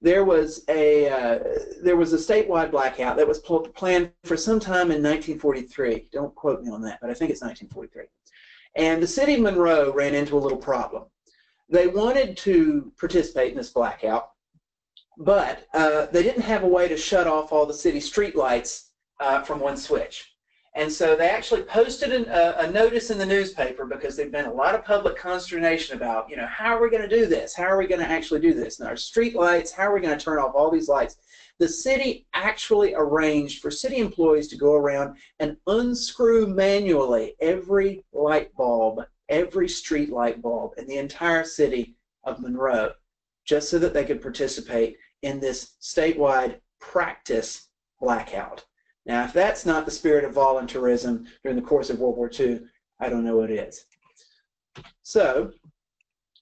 there was a statewide blackout that was planned for sometime in 1943. Don't quote me on that, but I think it's 1943. And the city of Monroe ran into a little problem. They wanted to participate in this blackout, but they didn't have a way to shut off all the city streetlights from one switch. And so they actually posted a notice in the newspaper, because there'd been a lot of public consternation about, you know, how are we going to do this? How are we going to actually do this? And our street lights, how are we going to turn off all these lights? The city actually arranged for city employees to go around and unscrew manually every light bulb, every street light bulb in the entire city of Monroe, just so that they could participate in this statewide practice blackout. Now, if that's not the spirit of volunteerism during the course of World War II, I don't know what is. So,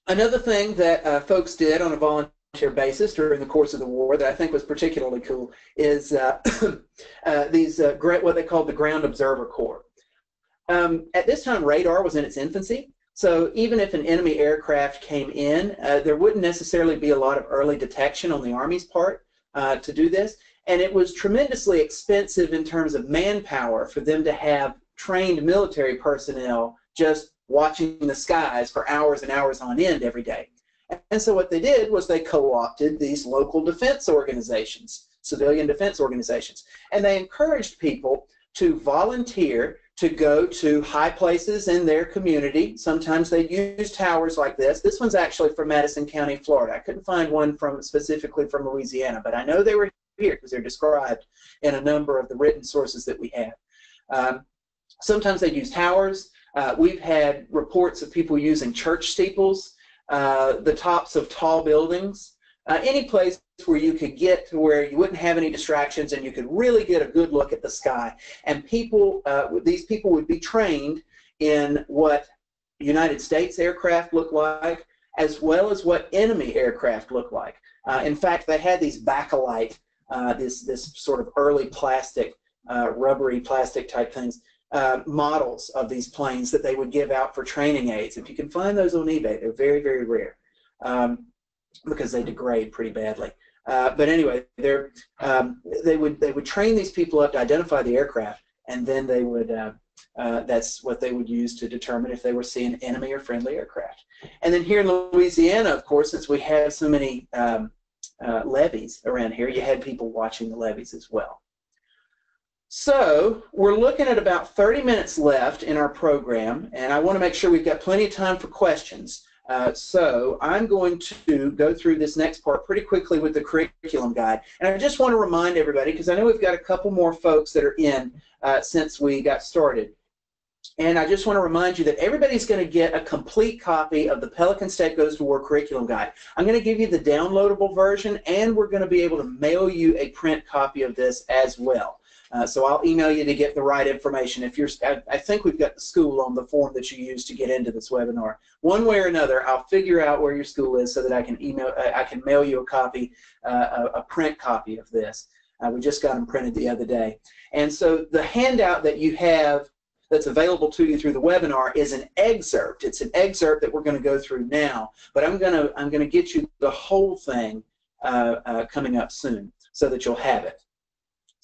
another thing that folks did on a volunteer basis during the course of the war that I think was particularly cool is what they called the Ground Observer Corps. At this time, radar was in its infancy, so even if an enemy aircraft came in, there wouldn't necessarily be a lot of early detection on the Army's part to do this. And it was tremendously expensive in terms of manpower for them to have trained military personnel just watching the skies for hours and hours on end every day. And so what they did was they co-opted these local defense organizations, civilian defense organizations, and they encouraged people to volunteer to go to high places in their community. Sometimes they used towers like this. This one's actually from Madison County, Florida. I couldn't find one specifically from Louisiana, but I know they were here because they're described in a number of the written sources that we have. Sometimes they use towers. We've had reports of people using church steeples, the tops of tall buildings, any place where you could get to where you wouldn't have any distractions and you could really get a good look at the sky. And people, these people would be trained in what United States aircraft look like, as well as what enemy aircraft look like. In fact, they had these bakelite, this sort of early plastic, rubbery plastic type things, models of these planes that they would give out for training aids. If you can find those on eBay, they're very, very rare because they degrade pretty badly. But anyway, they would train these people up to identify the aircraft, and then they would that's what they would use to determine if they were seeing enemy or friendly aircraft. And then here in Louisiana, of course, since we have so many levees around here, you had people watching the levees as well. So we're looking at about 30 minutes left in our program, and I want to make sure we've got plenty of time for questions. So I'm going to go through this next part pretty quickly with the curriculum guide. And I just want to remind everybody, because I know we've got a couple more folks that are in since we got started. And I just want to remind you that everybody's going to get a complete copy of the Pelican State Goes to War curriculum guide. I'm going to give you the downloadable version, and we're going to be able to mail you a print copy of this as well. So I'll email you to get the right information. If you're, I think we've got the school on the form that you use to get into this webinar. One way or another, I'll figure out where your school is so that I can mail you a copy, a print copy of this. We just got them printed the other day. And so the handout that you have that's available to you through the webinar is an excerpt. It's an excerpt that we're going to go through now, but I'm going to get you the whole thing coming up soon so that you'll have it.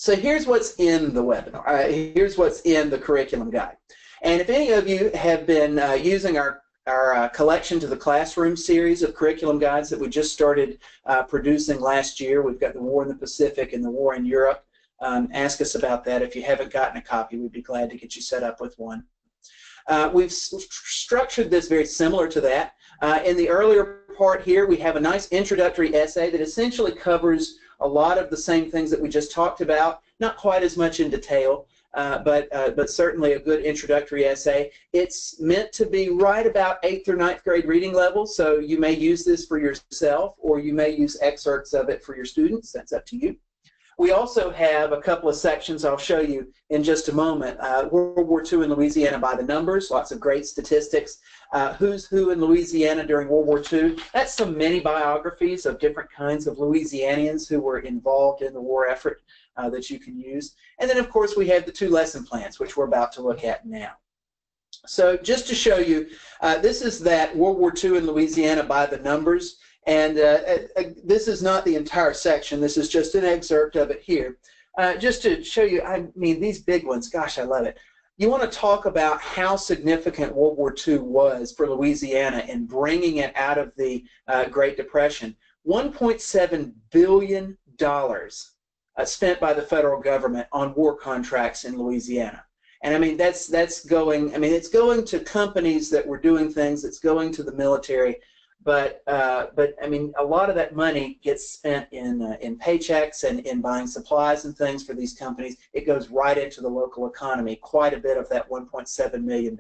So here's what's in the webinar. Here's what's in the curriculum guide. And if any of you have been using our Collection to the Classroom series of curriculum guides that we just started producing last year, we've got the War in the Pacific and the War in Europe. Ask us about that. If you haven't gotten a copy, we'd be glad to get you set up with one. We've structured this very similar to that. In the earlier part here, we have a nice introductory essay that essentially covers a lot of the same things that we just talked about, not quite as much in detail, but certainly a good introductory essay. It's meant to be right about 8th or 9th grade reading level, so you may use this for yourself, or you may use excerpts of it for your students. That's up to you. We also have a couple of sections I'll show you in just a moment. World War II in Louisiana by the numbers, lots of great statistics. Who's who in Louisiana during World War II. That's some mini biographies of different kinds of Louisianians who were involved in the war effort that you can use. And then, of course, we have the 2 lesson plans, which we're about to look at now. So just to show you, this is that World War II in Louisiana by the numbers. And this is not the entire section. This is just an excerpt of it here. Just to show you, I mean, these big ones, gosh, I love it. You want to talk about how significant World War II was for Louisiana in bringing it out of the Great Depression. $1.7 billion spent by the federal government on war contracts in Louisiana. And I mean, that's going, I mean, it's going to companies that were doing things, it's going to the military, but I mean, a lot of that money gets spent in paychecks and in buying supplies and things for these companies. It goes right into the local economy, quite a bit of that $1.7 million.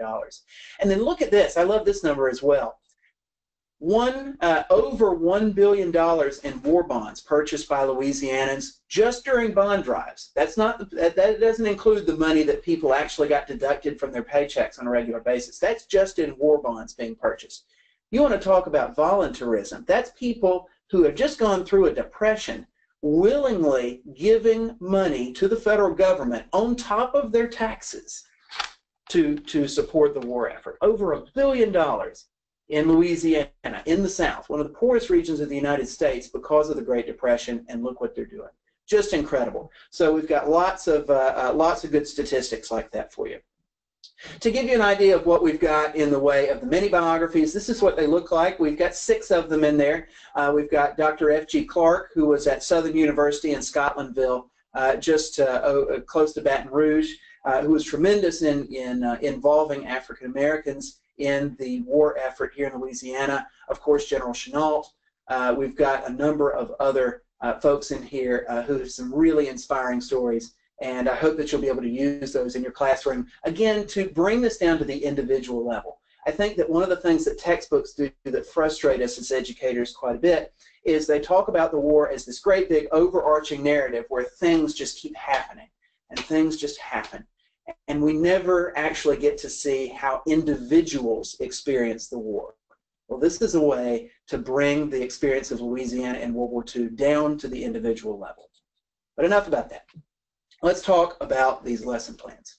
And then look at this, I love this number as well. Over $1 billion in war bonds purchased by Louisianans just during bond drives. That doesn't include the money that people actually got deducted from their paychecks on a regular basis. That's just in war bonds being purchased. You want to talk about voluntarism. That's people who have just gone through a depression willingly giving money to the federal government on top of their taxes to support the war effort. Over $1 billion in Louisiana, in the South, one of the poorest regions of the United States because of the Great Depression, and look what they're doing. Just incredible. So we've got lots of good statistics like that for you. To give you an idea of what we've got in the way of the mini biographies, this is what they look like. We've got 6 of them in there. We've got Dr. F.G. Clark, who was at Southern University in Scotlandville, just close to Baton Rouge, who was tremendous in involving African Americans in the war effort here in Louisiana. Of course, General Chenault. We've got a number of other folks in here who have some really inspiring stories. And I hope that you'll be able to use those in your classroom, again, to bring this down to the individual level. I think that one of the things that textbooks do that frustrate us as educators quite a bit is they talk about the war as this great big overarching narrative where things just keep happening, and things just happen. And we never actually get to see how individuals experience the war. Well, this is a way to bring the experience of Louisiana in World War II down to the individual level. But enough about that. Let's talk about these lesson plans.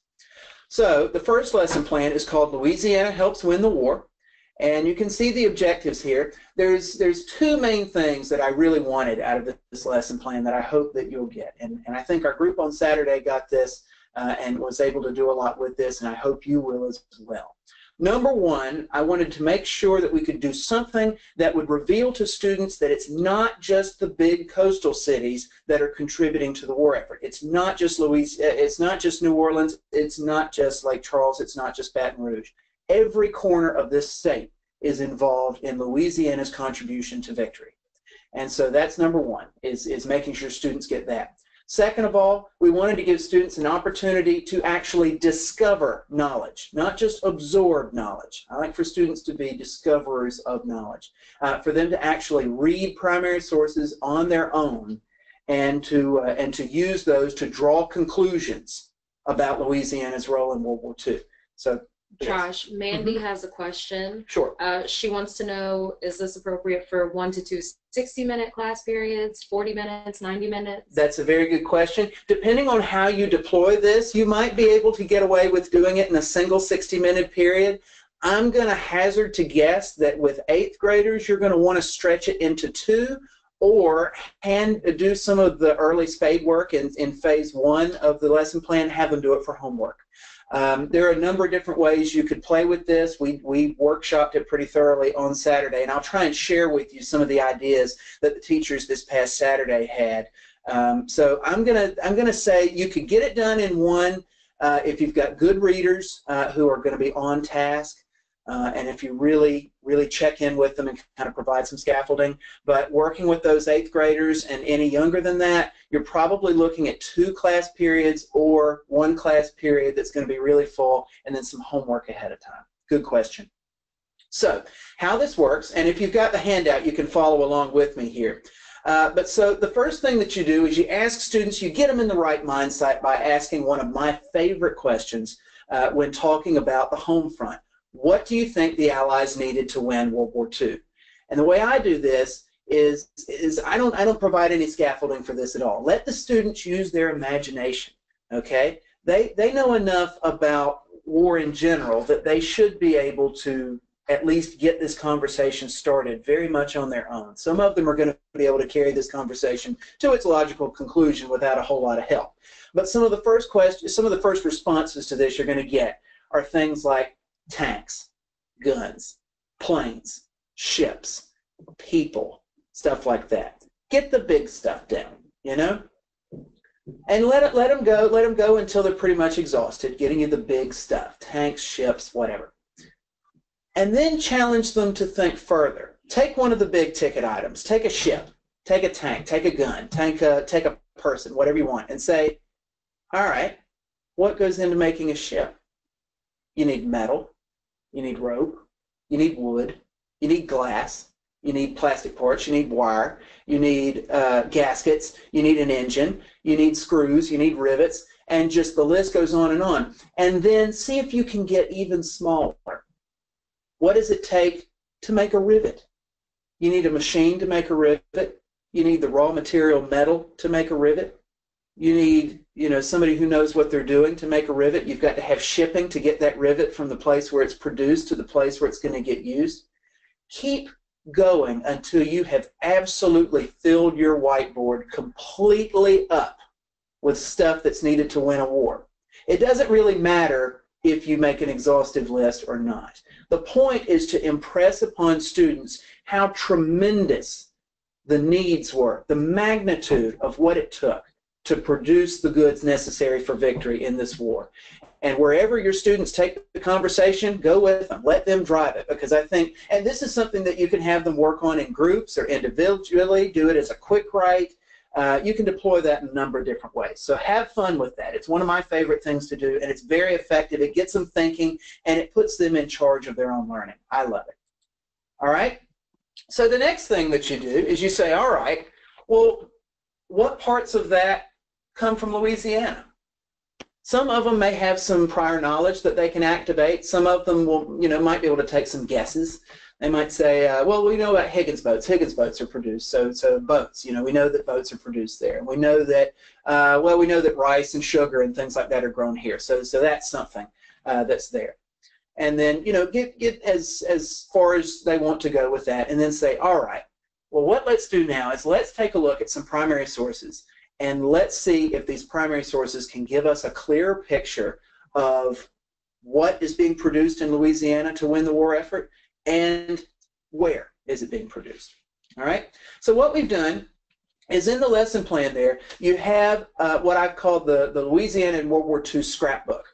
So the first lesson plan is called Louisiana Helps Win the War, and you can see the objectives here. There's 2 main things that I really wanted out of this lesson plan that I hope that you'll get, and I think our group on Saturday got this and was able to do a lot with this, and I hope you will as well. Number 1, I wanted to make sure that we could do something that would reveal to students that it's not just the big coastal cities that are contributing to the war effort. It's not just it's not just New Orleans, it's not just Lake Charles, it's not just Baton Rouge. Every corner of this state is involved in Louisiana's contribution to victory. And so that's number 1, is making sure students get that. Second of all, we wanted to give students an opportunity to actually discover knowledge, not just absorb knowledge. I like for students to be discoverers of knowledge, for them to actually read primary sources on their own and to use those to draw conclusions about Louisiana's role in World War II. So, Josh, Mandy has a question. Sure. She wants to know, is this appropriate for 1 to 2 60-minute class periods, 40 minutes, 90 minutes? That's a very good question. Depending on how you deploy this, you might be able to get away with doing it in a single 60-minute period. I'm going to hazard to guess that with 8th graders, you're going to want to stretch it into 2, or do some of the early spade work in phase 1 of the lesson plan, have them do it for homework. There are a number of different ways you could play with this. We workshopped it pretty thoroughly on Saturday, and I'll try and share with you some of the ideas that the teachers this past Saturday had. So I'm gonna say you could get it done in 1 if you've got good readers who are going to be on task, and if you really check in with them and kind of provide some scaffolding. But working with those 8th graders and any younger than that, you're probably looking at 2 class periods or 1 class period that's going to be really full, and then some homework ahead of time. Good question. So how this works, and if you've got the handout, you can follow along with me here. So the first thing that you do is you ask students, you get them in the right mindset by asking one of my favorite questions when talking about the home front. What do you think the Allies needed to win World War II? And the way I do this is I don't provide any scaffolding for this at all. Let the students use their imagination, okay? They know enough about war in general that they should be able to at least get this conversation started very much on their own. Some of them are going to be able to carry this conversation to its logical conclusion without a whole lot of help. But some of the first questions, some of the first responses to this you're going to get are things like tanks, guns, planes, ships, people, stuff like that. Get the big stuff down, you know? And let them go until they're pretty much exhausted, getting you the big stuff, tanks, ships, whatever. And then challenge them to think further. Take one of the big ticket items. Take a ship, take a tank, take a gun, take a person, whatever you want, and say, all right, what goes into making a ship? You need metal, you need rope, you need wood, you need glass, you need plastic parts, you need wire, you need gaskets, you need an engine, you need screws, you need rivets, and just the list goes on. And then see if you can get even smaller. What does it take to make a rivet? You need a machine to make a rivet. You need the raw material metal to make a rivet. You need, somebody who knows what they're doing to make a rivet. You've got to have shipping to get that rivet from the place where it's produced to the place where it's going to get used. Keep going until you have absolutely filled your whiteboard completely up with stuff that's needed to win a war. It doesn't really matter if you make an exhaustive list or not. The point is to impress upon students how tremendous the needs were, the magnitude of what it took to produce the goods necessary for victory in this war. And wherever your students take the conversation, go with them. Let them drive it, because I think, and this is something that you can have them work on in groups or individually, do it as a quick write. You can deploy that in a number of different ways. So have fun with that. It's one of my favorite things to do, and it's very effective. It gets them thinking, and it puts them in charge of their own learning. I love it. All right? So the next thing that you do is you say, all right, well, what parts of that come from Louisiana? Some of them may have some prior knowledge that they can activate. Some of them will, might be able to take some guesses. They might say, well, we know about Higgins boats. Higgins boats are produced, so boats. We know that boats are produced there. And we know that, we know that rice and sugar and things like that are grown here. So that's something that's there. And then, get as far as they want to go with that, and then say, all right, well, what let's do now is let's take a look at some primary sources, and let's see if these primary sources can give us a clear picture of what is being produced in Louisiana to win the war effort, and where is it being produced. All right? So what we've done is in the lesson plan there, you have what I've called the Louisiana and World War II scrapbook.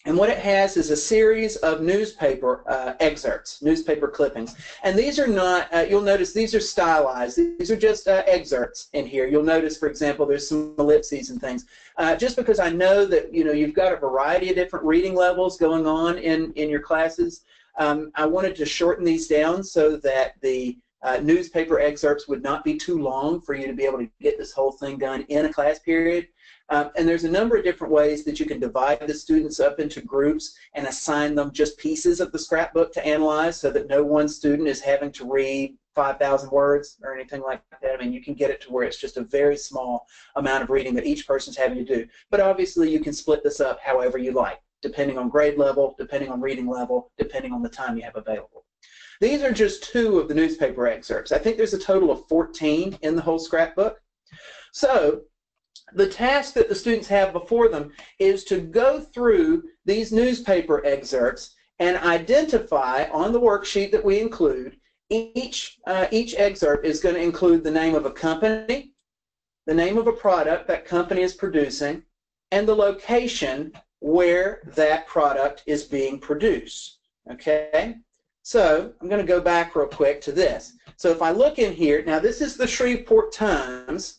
And what it has is a series of newspaper excerpts, newspaper clippings. And these are not, you'll notice these are stylized. These are just excerpts in here. You'll notice, for example, there's some ellipses and things. Just because I know that, you've got a variety of different reading levels going on in your classes, I wanted to shorten these down so that the newspaper excerpts would not be too long for you to be able to get this whole thing done in a class period. And there's a number of different ways that you can divide the students up into groups and assign them just pieces of the scrapbook to analyze, so that no one student is having to read 5,000 words or anything like that. I mean, you can get it to where it's just a very small amount of reading that each person's having to do. But obviously you can split this up however you like, depending on grade level, depending on reading level, depending on the time you have available. These are just 2 of the newspaper excerpts. I think there's a total of 14 in the whole scrapbook. So the task that the students have before them is to go through these newspaper excerpts and identify on the worksheet that we include. Each excerpt is going to include the name of a company, the name of a product that company is producing, and the location where that product is being produced. Okay? So I'm going to go back real quick to this. So if I look in here, now this is the Shreveport Times.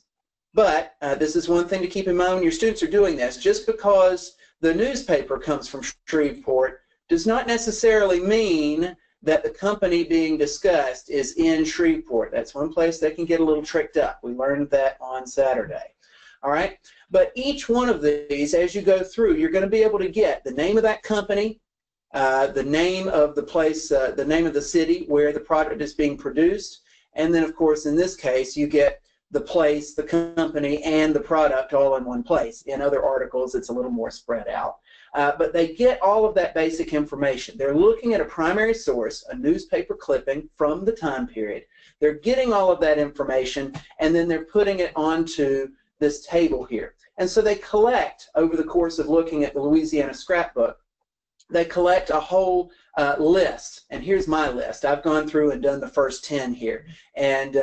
But this is one thing to keep in mind when your students are doing this. Just because the newspaper comes from Shreveport does not necessarily mean that the company being discussed is in Shreveport. That's one place they can get a little tricked up. We learned that on Saturday. All right? But each one of these, as you go through, you're going to be able to get the name of that company, the name of the place, the name of the city where the product is being produced, and then, of course, in this case, you get the place, the company, and the product all in one place. In other articles, it's a little more spread out. but they get all of that basic information. They're looking at a primary source, a newspaper clipping from the time period. They're getting all of that information, and then they're putting it onto this table here. And so they collect, over the course of looking at the Louisiana scrapbook, they collect a whole list. And here's my list. I've gone through and done the first 10 here. And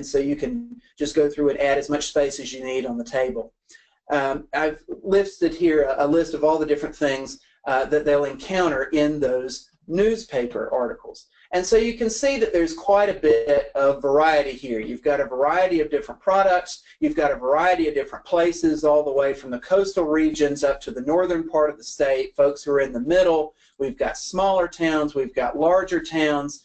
so you can just go through and add as much space as you need on the table. I've listed here a list of all the different things that they'll encounter in those newspaper articles. And so you can see that there's quite a bit of variety here. You've got a variety of different products. You've got a variety of different places, all the way from the coastal regions up to the northern part of the state, folks who are in the middle. We've got smaller towns. We've got larger towns.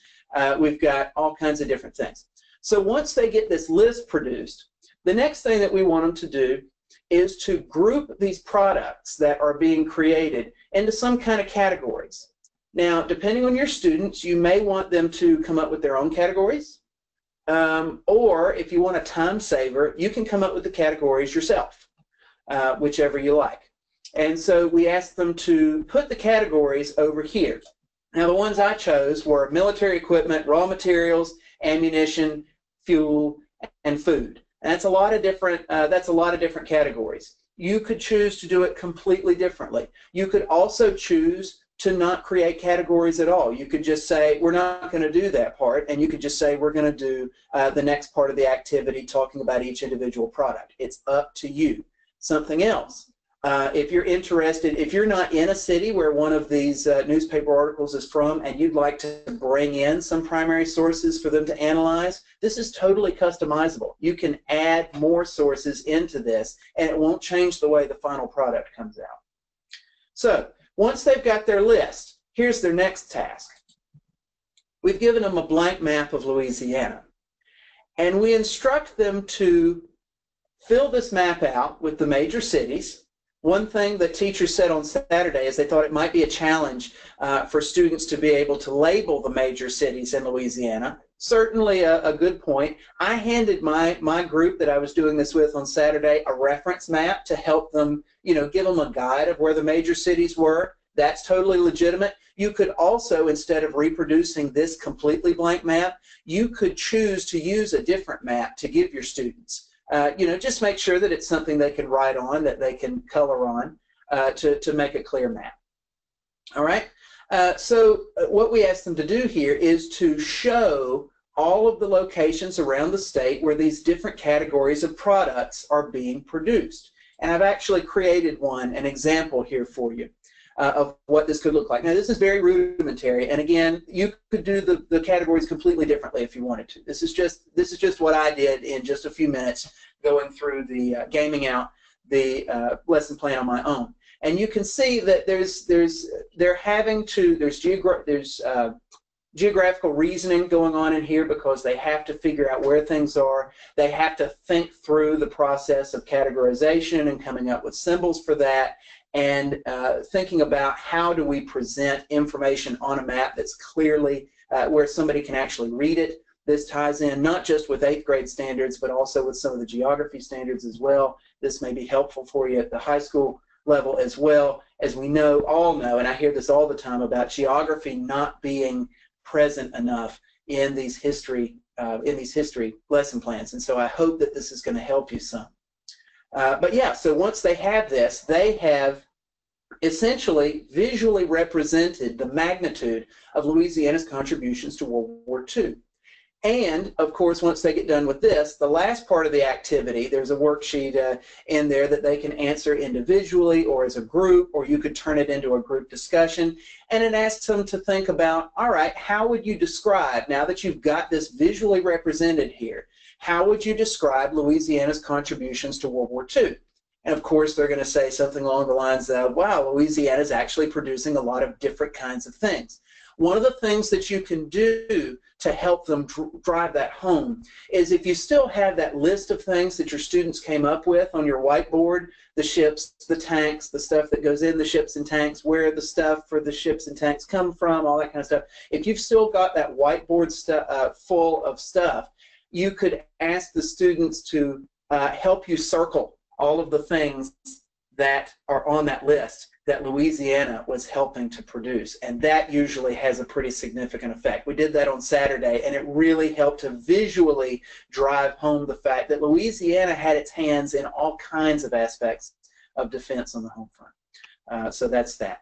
We've got all kinds of different things. So once they get this list produced, the next thing that we want them to do is to group these products that are being created into some kind of categories. Now, depending on your students, you may want them to come up with their own categories, or if you want a time saver, you can come up with the categories yourself, whichever you like. And so we asked them to put the categories over here. Now, the ones I chose were military equipment, raw materials, ammunition, fuel, and food. And that's a lot of different categories. You could choose to do it completely differently. You could also choose to not create categories at all. You could just say, we're not going to do that part, and you could just say, we're going to do the next part of the activity talking about each individual product. It's up to you. Something else, if you're interested, if you're not in a city where one of these newspaper articles is from and you'd like to bring in some primary sources for them to analyze, this is totally customizable. You can add more sources into this, and it won't change the way the final product comes out. So, once they've got their list, here's their next task. We've given them a blank map of Louisiana, and we instruct them to fill this map out with the major cities. One thing that teachers said on Saturday is they thought it might be a challenge for students to be able to label the major cities in Louisiana. Certainly a good point. I handed my group that I was doing this with on Saturday a reference map to help them, give them a guide of where the major cities were. That's totally legitimate. You could also, instead of reproducing this completely blank map, you could choose to use a different map to give your students. Just make sure that it's something they can write on, that they can color on to make a clear map. All right? So what we asked them to do here is to show all of the locations around the state where these different categories of products are being produced. And I've actually created an example here for you of what this could look like. Now, this is very rudimentary, and again, you could do the categories completely differently if you wanted to. This is just what I did in just a few minutes, going through the gaming out the lesson plan on my own. And you can see that there's geographical reasoning going on in here because they have to figure out where things are. They have to think through the process of categorization and coming up with symbols for that, and thinking about how do we present information on a map that's clearly where somebody can actually read it. This ties in not just with 8th grade standards, but also with some of the geography standards as well. This may be helpful for you at the high school level as well. As we all know, and I hear this all the time about geography not being present enough in these history lesson plans, and so I hope that this is going to help you some. But yeah, so once they have this, they have essentially visually represented the magnitude of Louisiana's contributions to World War II. And, of course, once they get done with this, the last part of the activity, there's a worksheet in there that they can answer individually or as a group, or you could turn it into a group discussion. And it asks them to think about, all right, how would you describe, now that you've got this visually represented here, how would you describe Louisiana's contributions to World War II? And, of course, they're going to say something along the lines of, wow, Louisiana is actually producing a lot of different kinds of things. One of the things that you can do to help them drive that home is if you still have that list of things that your students came up with on your whiteboard, the ships, the tanks, the stuff that goes in the ships and tanks, where the stuff for the ships and tanks come from, all that kind of stuff. If you've still got that whiteboard full of stuff, you could ask the students to help you circle all of the things that are on that list that Louisiana was helping to produce, and that usually has a pretty significant effect. We did that on Saturday, and it really helped to visually drive home the fact that Louisiana had its hands in all kinds of aspects of defense on the home front. So that's that.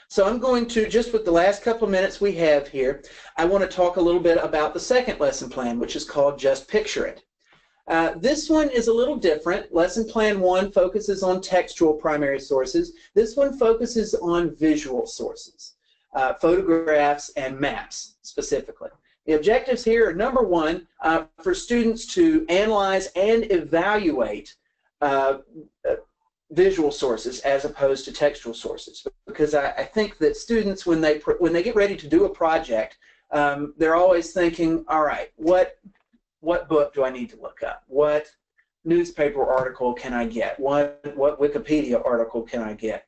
So I'm going to, just with the last couple of minutes we have here, I want to talk a little bit about the second lesson plan, which is called Just Picture It. This one is a little different. Lesson Plan 1 focuses on textual primary sources. This one focuses on visual sources, photographs and maps specifically. The objectives here are, number one, for students to analyze and evaluate visual sources as opposed to textual sources, because I think that students, when they get ready to do a project, they're always thinking, all right, what book do I need to look up? What newspaper article can I get? What Wikipedia article can I get?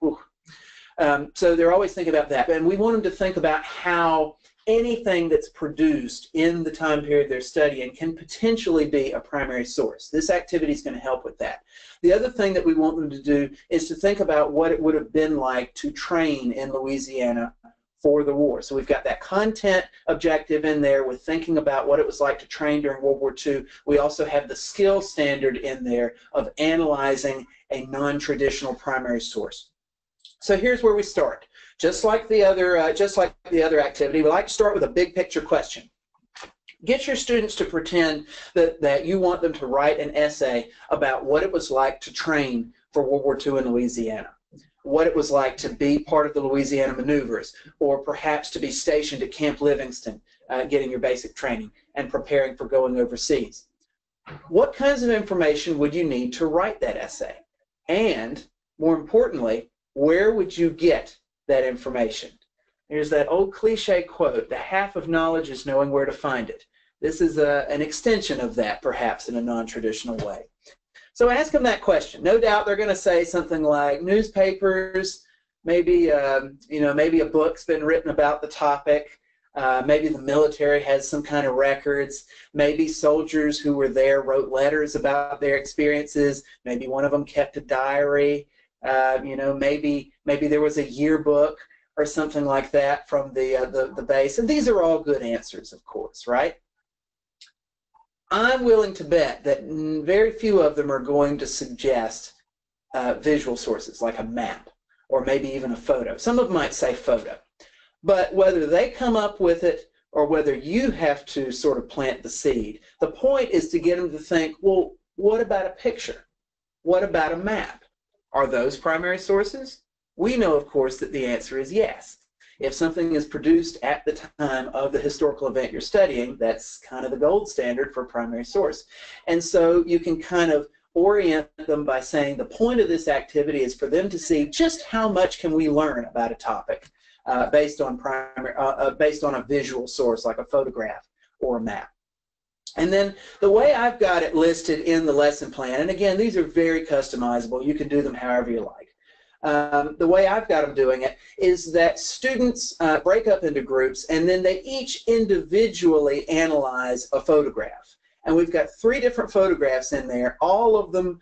So they're always thinking about that. And we want them to think about how anything that's produced in the time period they're studying can potentially be a primary source. This activity is going to help with that. The other thing that we want them to do is to think about what it would have been like to train in Louisiana for the war. So we've got that content objective in there with thinking about what it was like to train during World War II. We also have the skill standard in there of analyzing a non-traditional primary source. So here's where we start. Just like the other activity, we like to start with a big picture question. Get your students to pretend that you want them to write an essay about what it was like to train for World War II in Louisiana, what it was like to be part of the Louisiana Maneuvers, or perhaps to be stationed at Camp Livingston, getting your basic training and preparing for going overseas. What kinds of information would you need to write that essay? And, more importantly, where would you get that information? There's that old cliche quote, the half of knowledge is knowing where to find it. This is an extension of that, perhaps in a non-traditional way. So ask them that question. No doubt they're going to say something like newspapers, maybe maybe a book's been written about the topic, maybe the military has some kind of records, maybe soldiers who were there wrote letters about their experiences, maybe one of them kept a diary, maybe there was a yearbook or something like that from the base. And these are all good answers, of course, right? I'm willing to bet that very few of them are going to suggest visual sources like a map or maybe even a photo. Some of them might say photo. But whether they come up with it or whether you have to sort of plant the seed, the point is to get them to think, well, what about a picture? What about a map? Are those primary sources? We know, of course, that the answer is yes. If something is produced at the time of the historical event you're studying, that's kind of the gold standard for a primary source. And so you can kind of orient them by saying the point of this activity is for them to see just how much can we learn about a topic based on a visual source like a photograph or a map. And then the way I've got it listed in the lesson plan, and again, these are very customizable. You can do them however you like. The way I've got them doing it is that students break up into groups and then they each individually analyze a photograph. And we've got 3 different photographs in there, all of them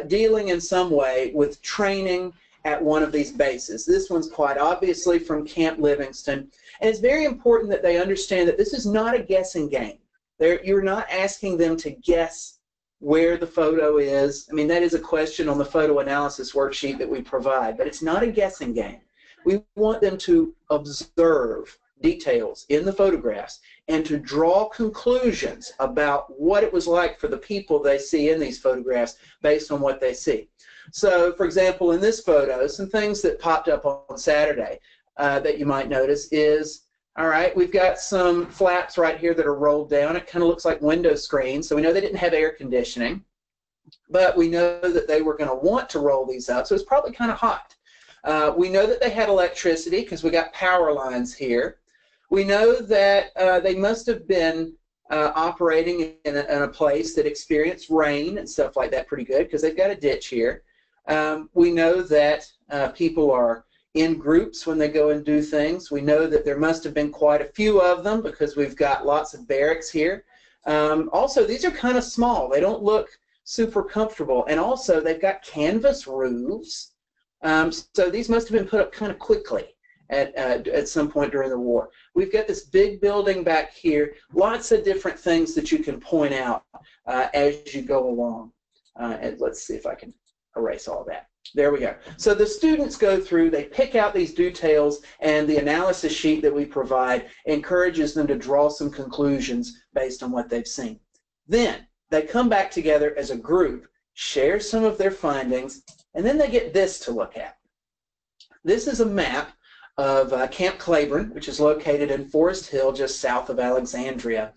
dealing in some way with training at one of these bases. This one's quite obviously from Camp Livingston. And it's very important that they understand that this is not a guessing game. You're not asking them to guess where the photo is. I mean, that is a question on the photo analysis worksheet that we provide, but it's not a guessing game. We want them to observe details in the photographs and to draw conclusions about what it was like for the people they see in these photographs based on what they see. So, for example, in this photo, some things that popped up on Saturday that you might notice is, all right, we've got some flaps right here that are rolled down. It kind of looks like window screens, so we know they didn't have air conditioning, but we know that they were going to want to roll these up, so it's probably kind of hot. We know that they had electricity because we got power lines here. We know that they must have been operating in a place that experienced rain and stuff like that pretty good because they've got a ditch here. We know that people are in groups when they go and do things. We know that there must have been quite a few of them because we've got lots of barracks here. Also, these are kind of small. They don't look super comfortable. And also, they've got canvas roofs. So these must have been put up kind of quickly at some point during the war. We've got this big building back here, lots of different things that you can point out as you go along. And let's see if I can erase all that. There we go. So the students go through, they pick out these details, and the analysis sheet that we provide encourages them to draw some conclusions based on what they've seen. Then they come back together as a group, share some of their findings, and then they get this to look at. This is a map of Camp Claiborne, which is located in Forest Hill, just south of Alexandria.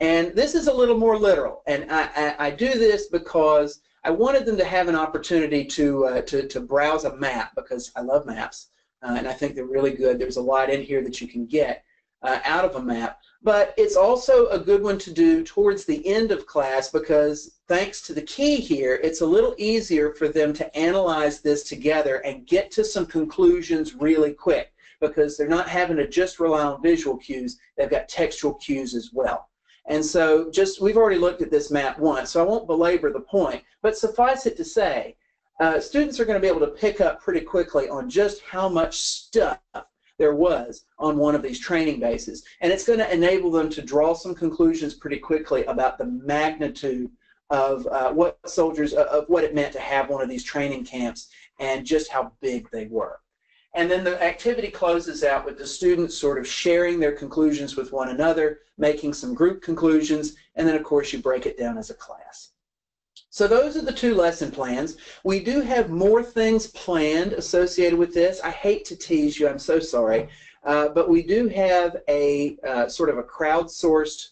And this is a little more literal, and I do this because I wanted them to have an opportunity to browse a map, because I love maps, and I think they're really good. There's a lot in here that you can get out of a map, but it's also a good one to do towards the end of class, because thanks to the key here, it's a little easier for them to analyze this together and get to some conclusions really quick, because they're not having to just rely on visual cues, they've got textual cues as well. And so we've already looked at this map once, so I won't belabor the point, but suffice it to say, students are going to be able to pick up pretty quickly on just how much stuff there was on one of these training bases. And it's going to enable them to draw some conclusions pretty quickly about the magnitude of what it meant to have one of these training camps and just how big they were. And then the activity closes out with the students sort of sharing their conclusions with one another, making some group conclusions, and then of course you break it down as a class. So those are the two lesson plans. We do have more things planned associated with this. I hate to tease you, I'm so sorry, but we do have a sort of a crowdsourced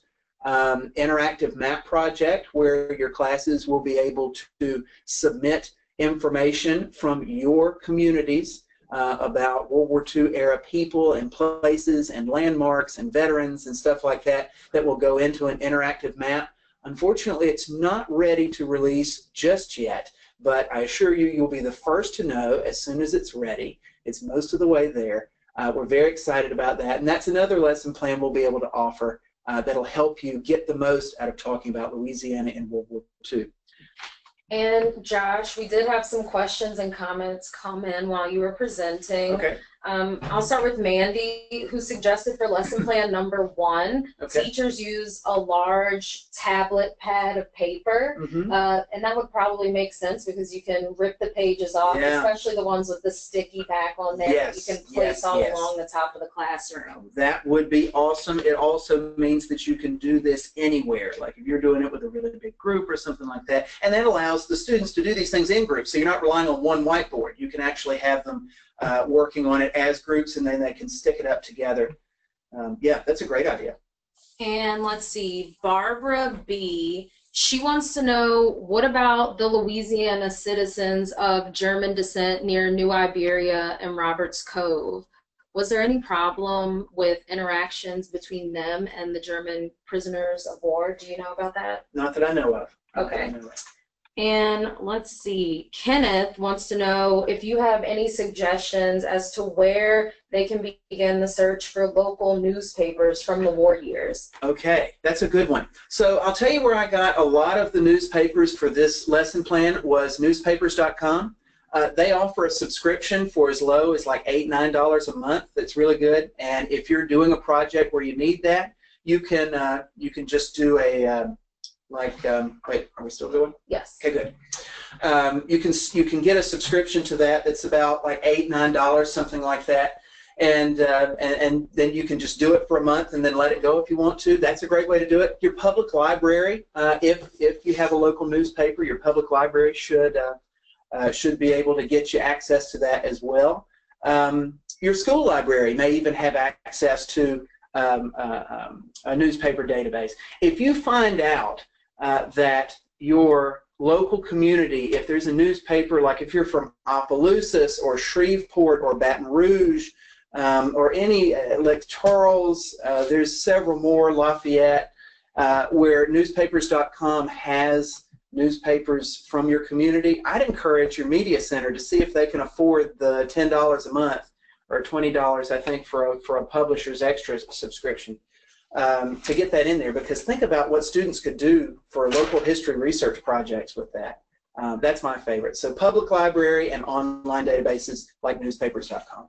interactive map project where your classes will be able to submit information from your communities about World War II era people and places and landmarks and veterans and stuff like that that will go into an interactive map. Unfortunately, it's not ready to release just yet, but I assure you, you'll be the first to know as soon as it's ready. It's most of the way there. We're very excited about that, and that's another lesson plan we'll be able to offer that'll help you get the most out of talking about Louisiana in World War II. And Josh, we did have some questions and comments come in while you were presenting. Okay. I'll start with Mandy, who suggested for lesson plan number 1, okay, teachers use a large tablet pad of paper, and that would probably make sense because you can rip the pages off, especially the ones with the sticky back on there that you can place all along the top of the classroom. That would be awesome. It also means that you can do this anywhere, like if you're doing it with a really big group or something like that, and that allows the students to do these things in groups, so you're not relying on one whiteboard. You can actually have them working on it as groups, and then they can stick it up together. Yeah, that's a great idea. And let's see, Barbara B., she wants to know, what about the Louisiana citizens of German descent near New Iberia and Roberts Cove? Was there any problem with interactions between them and the German prisoners of war? Do you know about that? Not that I know of. Okay. And let's see, Kenneth wants to know if you have any suggestions as to where they can begin the search for local newspapers from the war years. Okay, that's a good one. So I'll tell you where I got a lot of the newspapers for this lesson plan was newspapers.com. They offer a subscription for as low as like $8, $9 a month. That's really good. And if you're doing a project where you need that, you can just do a wait, are we still going? Yes. Okay, good. You can get a subscription to that. That's about like $8, $9, something like that, and then you can just do it for a month and then let it go if you want to. That's a great way to do it. Your public library, if you have a local newspaper, your public library should be able to get you access to that as well. Your school library may even have access to a newspaper database. If you find out that your local community, if there's a newspaper, like if you're from Opelousas or Shreveport or Baton Rouge or any, like Charles, there's several more, Lafayette, where newspapers.com has newspapers from your community, I'd encourage your media center to see if they can afford the $10 a month or $20, I think, for a publisher's extra subscription to get that in there. Because think about what students could do for local history research projects with that. That's my favorite. So public library and online databases like newspapers.com.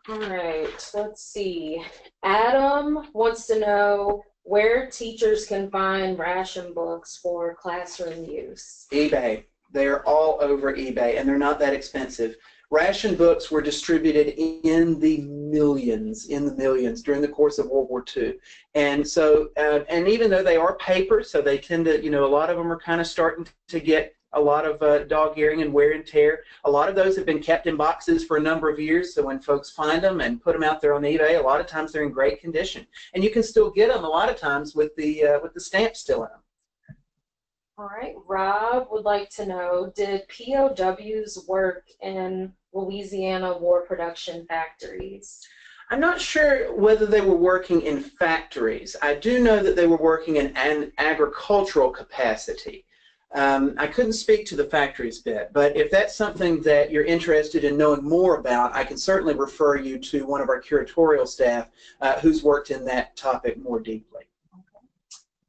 All right, let's see. Adam wants to know where teachers can find ration books for classroom use. eBay. They're all over eBay, and they're not that expensive. Ration books were distributed in the millions during the course of World War II. And so, and even though they are paper, so they tend to, a lot of them are kind of starting to get a lot of dog-earing and wear and tear. A lot of those have been kept in boxes for a number of years, so when folks find them and put them out there on eBay, a lot of times they're in great condition. And you can still get them a lot of times with the stamp still in them. All right, Rob would like to know, did POWs work in Louisiana war production factories? I'm not sure whether they were working in factories. I do know that they were working in an agricultural capacity. I couldn't speak to the factories bit, but if that's something that you're interested in knowing more about, I can certainly refer you to one of our curatorial staff who's worked in that topic more deeply. Okay.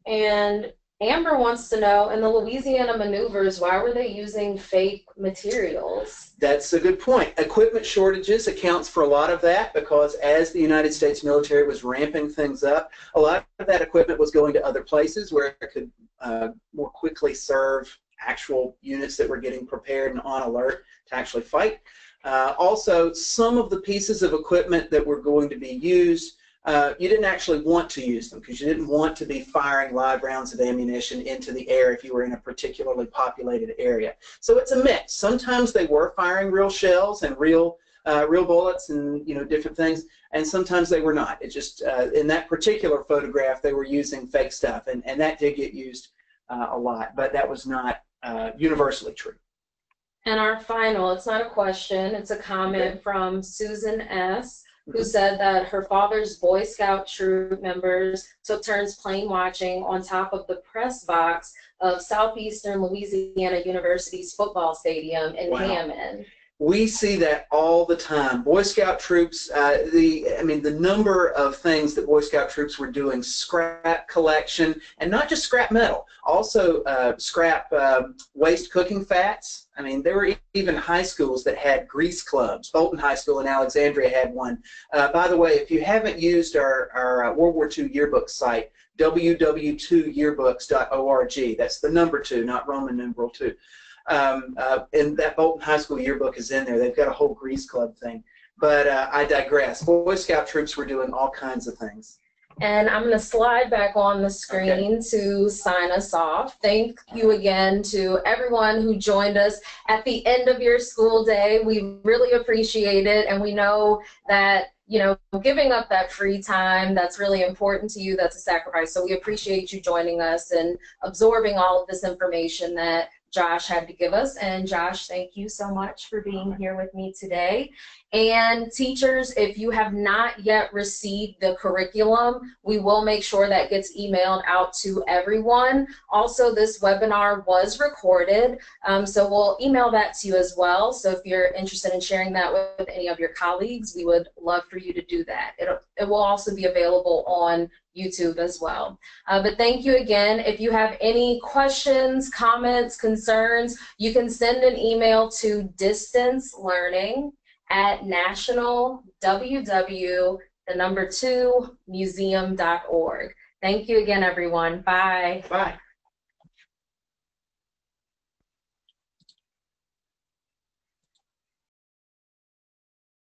And Amber wants to know, in the Louisiana Maneuvers, why were they using fake materials? That's a good point. Equipment shortages accounts for a lot of that, because as the United States military was ramping things up, a lot of that equipment was going to other places where it could more quickly serve actual units that were getting prepared and on alert to actually fight. Also, some of the pieces of equipment that were going to be used, you didn't actually want to use them because you didn't want to be firing live rounds of ammunition into the air if you were in a particularly populated area. So it's a mix. Sometimes they were firing real shells and real bullets and different things, and sometimes they were not. It just in that particular photograph they were using fake stuff, and that did get used a lot, but that was not universally true. And our final, it's not a question, it's a comment from Susan S., who said that her father's Boy Scout troop members took turns plane watching on top of the press box of Southeastern Louisiana University's football stadium in Hammond. We see that all the time. Boy Scout troops, the number of things that Boy Scout troops were doing, scrap collection, and not just scrap metal, also scrap waste cooking fats. I mean, there were even high schools that had grease clubs. Bolton High School in Alexandria had one. By the way, if you haven't used our World War II yearbook site, www.yearbooks.org, that's the number 2, not Roman numeral 2. And that Bolton High School yearbook is in there. They've got a whole grease club thing. But I digress. Boy Scout troops were doing all kinds of things. And I'm going to slide back on the screen to sign us off. Thank you again to everyone who joined us at the end of your school day. We really appreciate it, and we know that giving up that free time, that's really important to you. That's a sacrifice. So we appreciate you joining us and absorbing all of this information that Josh had to give us. And Josh, thank you so much for being here with me today. And teachers, if you have not yet received the curriculum, we will make sure that gets emailed out to everyone. Also, this webinar was recorded, so we'll email that to you as well. So if you're interested in sharing that with any of your colleagues, we would love for you to do that. It will also be available on YouTube as well. But thank you again. If you have any questions, comments, concerns, you can send an email to distancelearning@nationalww2museum.org. Thank you again, everyone. Bye. Bye.